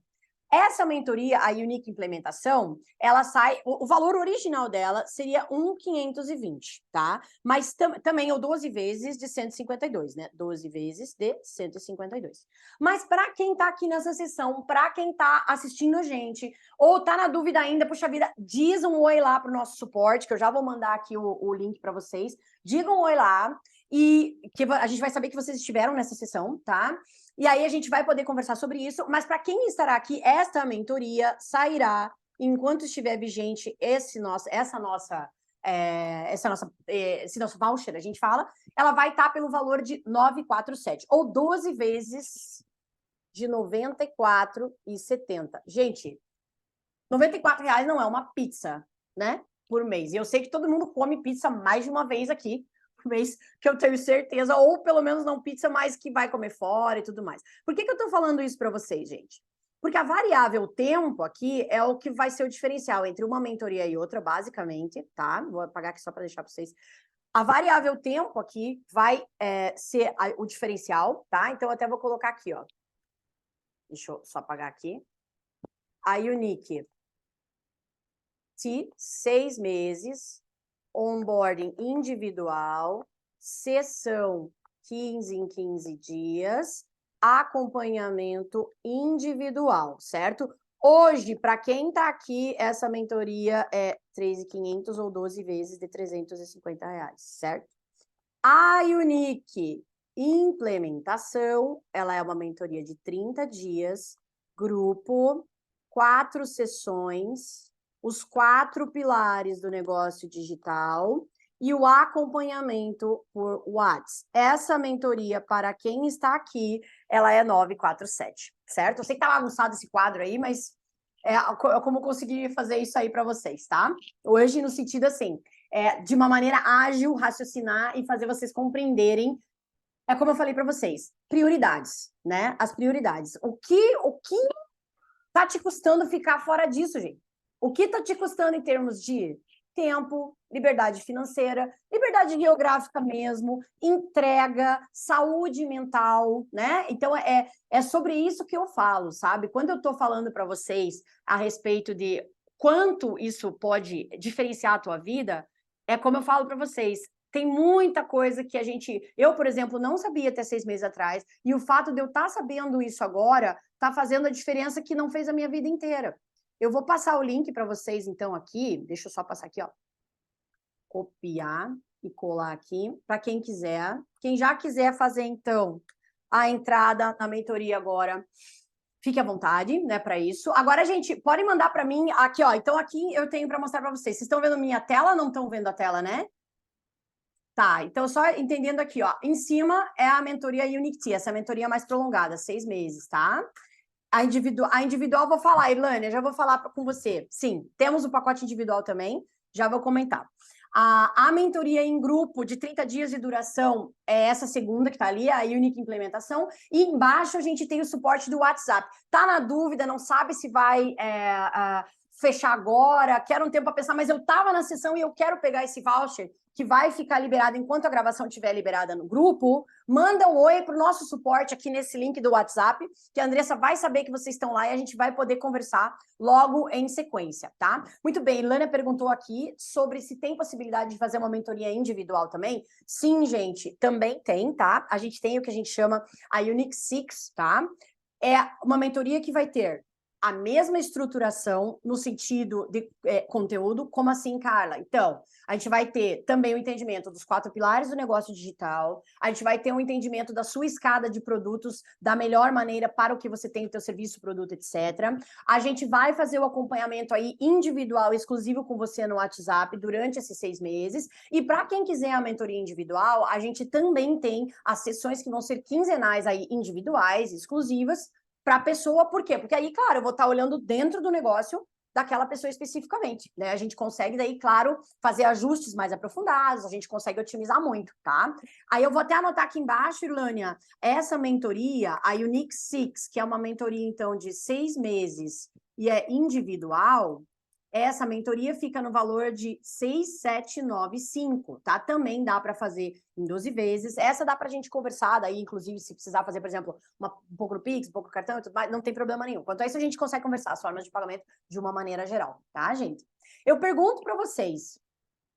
Essa mentoria, a Unique Implementação, ela sai, o valor original dela seria 1.520, tá? Mas também o 12 vezes de 152, né? 12 vezes de 152. Mas para quem tá aqui nessa sessão, para quem tá assistindo a gente, ou tá na dúvida ainda, puxa vida, diz um oi lá pro nosso suporte, que eu já vou mandar aqui o link para vocês. Diga um oi lá, e que a gente vai saber que vocês estiveram nessa sessão, tá? E aí a gente vai poder conversar sobre isso, mas para quem estará aqui, esta mentoria sairá enquanto estiver vigente esse nosso voucher, a gente fala, ela vai estar pelo valor de 947, ou 12 vezes de R$ 94,70. Gente, R$ 94 não é uma pizza, né? Por mês. E eu sei que todo mundo come pizza mais de uma vez aqui, por mês, que eu tenho certeza, ou pelo menos não pizza, mas que vai comer fora e tudo mais. Por que eu tô falando isso para vocês, gente? Porque a variável tempo aqui é o que vai ser o diferencial entre uma mentoria e outra, basicamente, tá? Vou apagar aqui só para deixar para vocês. A variável tempo aqui vai ser o diferencial, tá? Então, eu até vou colocar aqui, ó. Deixa eu só apagar aqui. A Unique 6 meses, onboarding individual, sessão 15 em 15 dias, acompanhamento individual, certo? Hoje, para quem está aqui, essa mentoria é 3.500 ou 12 vezes de R$ 350, certo? A Unique Implementação, ela é uma mentoria de 30 dias, grupo, 4 sessões, os 4 pilares do negócio digital e o acompanhamento por WhatsApp. Essa mentoria, para quem está aqui, ela é 947, certo? Eu sei que tá bagunçado esse quadro aí, mas é como eu consegui fazer isso aí para vocês, tá? Hoje, no sentido assim, de uma maneira ágil, raciocinar e fazer vocês compreenderem, como eu falei para vocês, prioridades, né? As prioridades. O que tá te custando ficar fora disso, gente? O que tá te custando em termos de tempo, liberdade financeira, liberdade geográfica mesmo, entrega, saúde mental, né? Então, é sobre isso que eu falo, sabe? Quando eu tô falando para vocês a respeito de quanto isso pode diferenciar a tua vida, é como eu falo para vocês, tem muita coisa que eu, por exemplo, não sabia até 6 meses atrás, e o fato de eu estar sabendo isso agora está fazendo a diferença que não fez a minha vida inteira. Eu vou passar o link para vocês, então, aqui. Deixa eu só passar aqui, ó. Copiar e colar aqui, para quem quiser. Quem já quiser fazer, então, a entrada na mentoria agora, fique à vontade, né, para isso. Agora, gente, podem mandar para mim aqui, ó. Então, aqui eu tenho para mostrar para vocês. Vocês estão vendo minha tela ou não estão vendo a tela, né? Tá, então só entendendo aqui, ó. Em cima é a mentoria Unity, essa mentoria mais prolongada, 6 meses, tá? A individual vou falar, Irlânia, já vou falar com você. Sim, temos o pacote individual também, já vou comentar. A mentoria em grupo de 30 dias de duração é essa segunda que está ali, a Unique Implementação. E embaixo a gente tem o suporte do WhatsApp. Tá na dúvida, não sabe se vai fechar agora, quero um tempo para pensar, mas eu estava na sessão e eu quero pegar esse voucher que vai ficar liberado enquanto a gravação estiver liberada no grupo. Manda um oi para o nosso suporte aqui nesse link do WhatsApp, que a Andressa vai saber que vocês estão lá e a gente vai poder conversar logo em sequência, tá? Muito bem, Ilânia perguntou aqui sobre se tem possibilidade de fazer uma mentoria individual também. Sim, gente, também tem, tá? A gente tem o que a gente chama a Unique Six, tá? É uma mentoria que vai ter a mesma estruturação no sentido de conteúdo, como assim, Carla? Então, a gente vai ter também o entendimento dos 4 pilares do negócio digital, a gente vai ter um entendimento da sua escada de produtos da melhor maneira para o que você tem o teu serviço, produto, etc. A gente vai fazer o acompanhamento aí individual, exclusivo com você no WhatsApp durante esses 6 meses. E para quem quiser a mentoria individual, a gente também tem as sessões que vão ser quinzenais aí, individuais, exclusivas, para a pessoa. Por quê? Porque aí, claro, eu vou estar olhando dentro do negócio daquela pessoa especificamente, né? A gente consegue daí, claro, fazer ajustes mais aprofundados, a gente consegue otimizar muito, tá? Aí eu vou até anotar aqui embaixo, Irlânia, essa mentoria, a Unique Six, que é uma mentoria, então, de 6 meses e é individual, essa mentoria fica no valor de 6.795, tá? Também dá para fazer em 12 vezes. Essa dá para a gente conversar, daí, inclusive, se precisar fazer, por exemplo, um pouco no Pix, um pouco no cartão, não tem problema nenhum. Quanto a isso, a gente consegue conversar as formas de pagamento de uma maneira geral, tá, gente? Eu pergunto para vocês,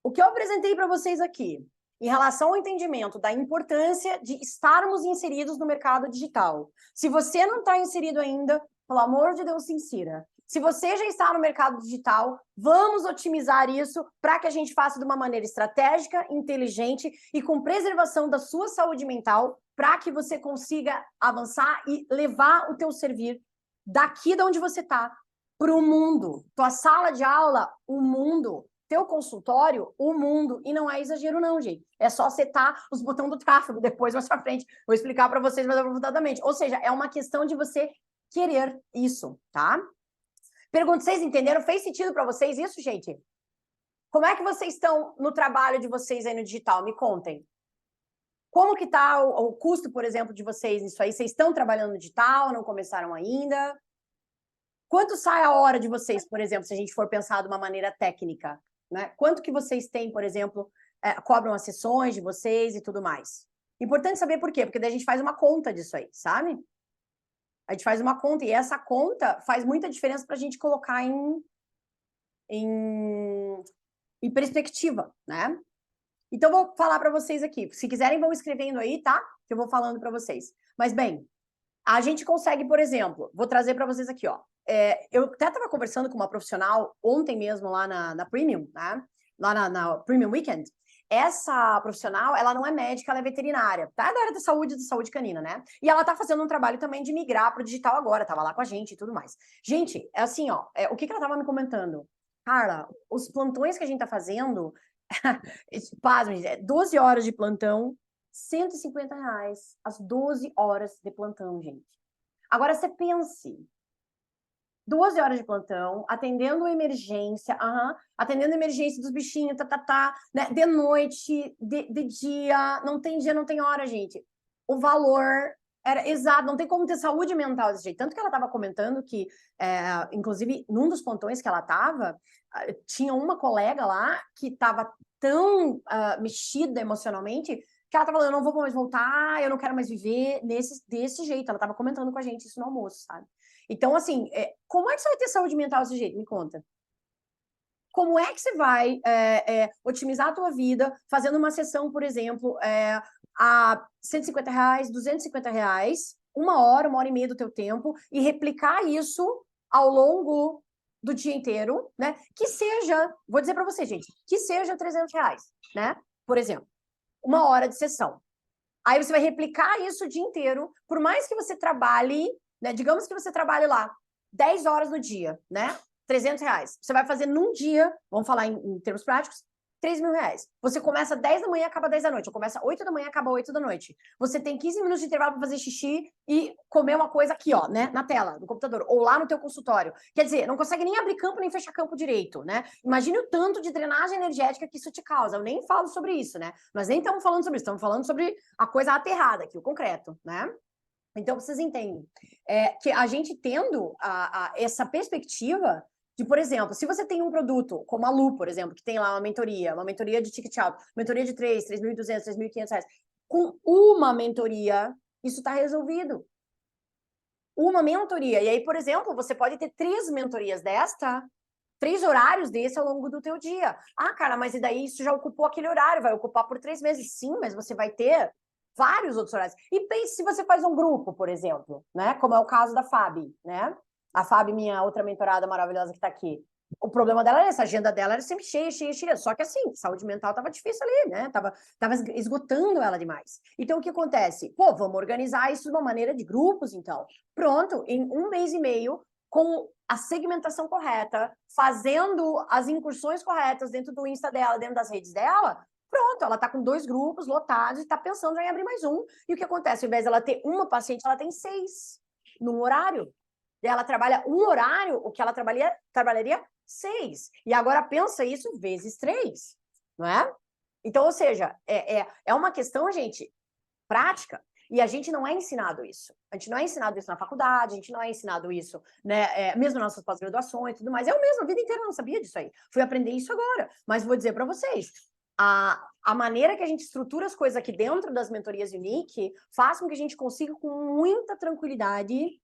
o que eu apresentei para vocês aqui, em relação ao entendimento da importância de estarmos inseridos no mercado digital. Se você não está inserido ainda, pelo amor de Deus, se insira. Se você já está no mercado digital, vamos otimizar isso para que a gente faça de uma maneira estratégica, inteligente e com preservação da sua saúde mental, para que você consiga avançar e levar o teu servir daqui de onde você está para o mundo. Tua sala de aula, o mundo. Teu consultório, o mundo. E não é exagero não, gente. É só setar os botões do tráfego depois, mais para frente. Vou explicar para vocês mais aprofundadamente. Ou seja, é uma questão de você querer isso, tá? Pergunto, vocês entenderam? Fez sentido para vocês isso, gente? Como é que vocês estão no trabalho de vocês aí no digital? Me contem. Como que tá o custo, por exemplo, de vocês nisso aí? Vocês estão trabalhando no digital? Não começaram ainda? Quanto sai a hora de vocês, por exemplo, se a gente for pensar de uma maneira técnica? Né? Quanto que vocês têm, por exemplo, cobram as sessões de vocês e tudo mais? Importante saber por quê, porque daí a gente faz uma conta disso aí, sabe? A gente faz uma conta, e essa conta faz muita diferença para a gente colocar em perspectiva, né? Então, eu vou falar para vocês aqui. Se quiserem, vão escrevendo aí, tá? Que eu vou falando para vocês. Mas, bem, a gente consegue, por exemplo, vou trazer para vocês aqui, ó. Eu até estava conversando com uma profissional ontem mesmo lá na Premium, né? Lá na Premium Weekend. Essa profissional, ela não é médica, ela é veterinária, tá? É da área da saúde canina, né? E ela tá fazendo um trabalho também de migrar para o digital agora, tava lá com a gente e tudo mais. Gente, é assim, ó, o que ela tava me comentando? Carla, os plantões que a gente tá fazendo, pasmem, 12 horas de plantão, R$ 150 as 12 horas de plantão, gente. Agora você pense, 12 horas de plantão, atendendo emergência, atendendo emergência dos bichinhos, né? De noite, de dia, não tem hora, gente. O valor era exato, não tem como ter saúde mental desse jeito. Tanto que ela estava comentando que, inclusive, num dos plantões que ela estava, tinha uma colega lá que estava tão mexida emocionalmente que ela estava falando, eu não vou mais voltar, eu não quero mais viver desse jeito. Ela estava comentando com a gente isso no almoço, sabe? Então, assim, como é que você vai ter saúde mental desse jeito? Me conta. Como é que você vai otimizar a tua vida fazendo uma sessão, por exemplo, a R$ 150, R$ 250, uma hora e meia do teu tempo, e replicar isso ao longo do dia inteiro, né? Que seja, vou dizer para você, gente, que seja R$ 300, né? Por exemplo, uma hora de sessão. Aí você vai replicar isso o dia inteiro, por mais que você trabalhe, né? Digamos que você trabalhe lá 10 horas no dia, né? R$ 300. Você vai fazer num dia, vamos falar em termos práticos, R$ 3.000. Você começa 10 da manhã, acaba 10 da noite. Ou começa 8 da manhã, acaba 8 da noite. Você tem 15 minutos de intervalo para fazer xixi e comer uma coisa aqui, ó, né? Na tela, no computador, ou lá no teu consultório. Quer dizer, não consegue nem abrir campo, nem fechar campo direito, né? Imagine o tanto de drenagem energética que isso te causa. Eu nem falo sobre isso, né? Nós nem estamos falando sobre isso, estamos falando sobre a coisa aterrada aqui, o concreto, né? Então, vocês entendem que a gente tendo essa perspectiva de, por exemplo, se você tem um produto como a Lu, por exemplo, que tem lá uma mentoria de ticket alto, mentoria de 3.200, R$ 3.500, com uma mentoria, isso está resolvido. Uma mentoria. E aí, por exemplo, você pode ter 3 mentorias desta, 3 horários desse ao longo do teu dia. Ah, cara, mas e daí isso já ocupou aquele horário, vai ocupar por 3 meses. Sim, mas você vai ter vários outros horários. E pense se você faz um grupo, por exemplo, né? Como é o caso da Fabi, né? A Fabi, minha outra mentorada maravilhosa que tá aqui. O problema dela era essa, a agenda dela era sempre cheia, cheia, cheia. Só que assim, saúde mental tava difícil ali, né? Tava esgotando ela demais. Então, o que acontece? Pô, vamos organizar isso de uma maneira de grupos, então. Pronto, em 1 mês e meio, com a segmentação correta, fazendo as incursões corretas dentro do Insta dela, dentro das redes dela, pronto, ela está com 2 grupos lotados e está pensando já em abrir mais um. E o que acontece? Ao invés dela ter uma paciente, ela tem 6 num horário. E ela trabalha um horário, o que ela trabalharia 6. E agora pensa isso vezes 3, não é? Então, ou seja, é uma questão, gente, prática. E a gente não é ensinado isso. A gente não é ensinado isso na faculdade, a gente não é ensinado isso, né? Mesmo nas nossas pós-graduações e tudo mais. Eu mesmo, a vida inteira não sabia disso aí. Fui aprender isso agora. Mas vou dizer para vocês, a maneira que a gente estrutura as coisas aqui dentro das mentorias Unique faz com que a gente consiga, com muita tranquilidade,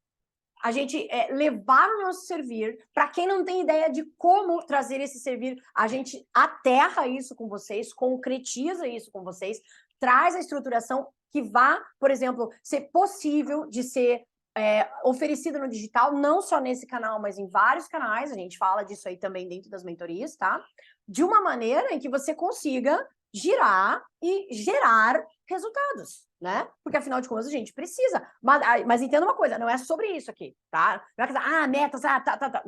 a gente levar o nosso servir. Para quem não tem ideia de como trazer esse servir, a gente aterra isso com vocês, concretiza isso com vocês, traz a estruturação que vá, por exemplo, ser possível de ser oferecida no digital, não só nesse canal, mas em vários canais. A gente fala disso aí também dentro das mentorias, tá? De uma maneira em que você consiga girar e gerar resultados, né? Porque afinal de contas a gente precisa. Mas entenda uma coisa, não é sobre isso aqui, tá? Não é que, metas, tá.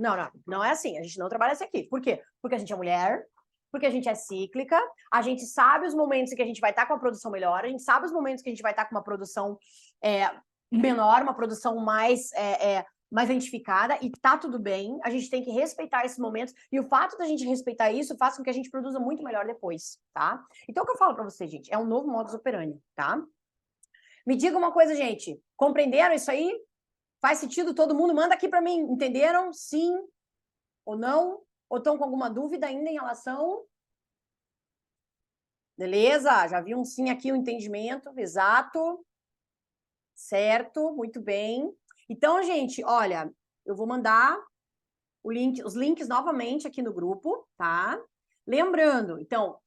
Não é assim. A gente não trabalha assim aqui. Por quê? Porque a gente é mulher, porque a gente é cíclica, a gente sabe os momentos em que a gente vai estar com a produção melhor, a gente sabe os momentos que a gente vai estar com uma produção menor, uma produção mais identificada, e tá tudo bem, a gente tem que respeitar esses momentos, e o fato da gente respeitar isso faz com que a gente produza muito melhor depois, tá? Então, o que eu falo para você, gente, é um novo modus operandi, tá? Me diga uma coisa, gente, compreenderam isso aí? Faz sentido todo mundo? Manda aqui para mim, entenderam? Sim ou não? Ou estão com alguma dúvida ainda em relação? Beleza, já vi um sim aqui, um entendimento, exato. Certo, muito bem. Então, gente, olha, eu vou mandar os links novamente aqui no grupo, tá? Lembrando, então,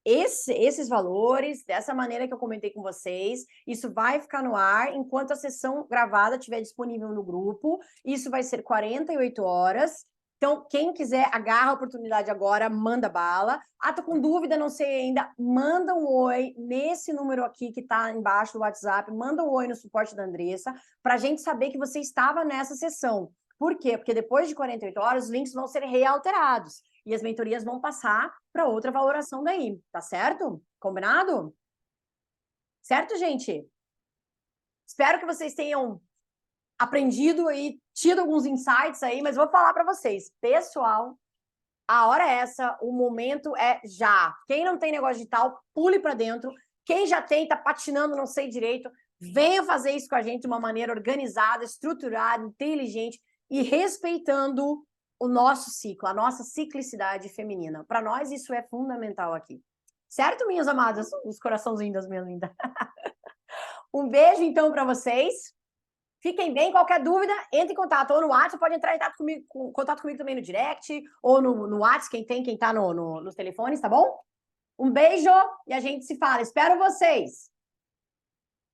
esses valores, dessa maneira que eu comentei com vocês, isso vai ficar no ar enquanto a sessão gravada estiver disponível no grupo. Isso vai ser 48 horas. Então, quem quiser, agarra a oportunidade agora, manda bala. Tô com dúvida, não sei ainda, manda um oi nesse número aqui que tá embaixo do WhatsApp, manda um oi no suporte da Andressa, para a gente saber que você estava nessa sessão. Por quê? Porque depois de 48 horas, os links vão ser realterados e as mentorias vão passar para outra valoração daí, tá certo? Combinado? Certo, gente? Espero que vocês tenham aprendido e tido alguns insights aí, mas vou falar para vocês, pessoal, a hora é essa, o momento é já. Quem não tem negócio digital, pule para dentro. Quem já tem, tá patinando, não sei direito, venha fazer isso com a gente de uma maneira organizada, estruturada, inteligente e respeitando o nosso ciclo, a nossa ciclicidade feminina. Para nós, isso é fundamental aqui. Certo, minhas amadas? Os coraçãozinhos das minhas lindas. Um beijo, então, para vocês. Fiquem bem, qualquer dúvida, entre em contato ou no WhatsApp, pode entrar em contato comigo também no direct, ou no WhatsApp, quem tá nos telefones, tá bom? Um beijo e a gente se fala. Espero vocês!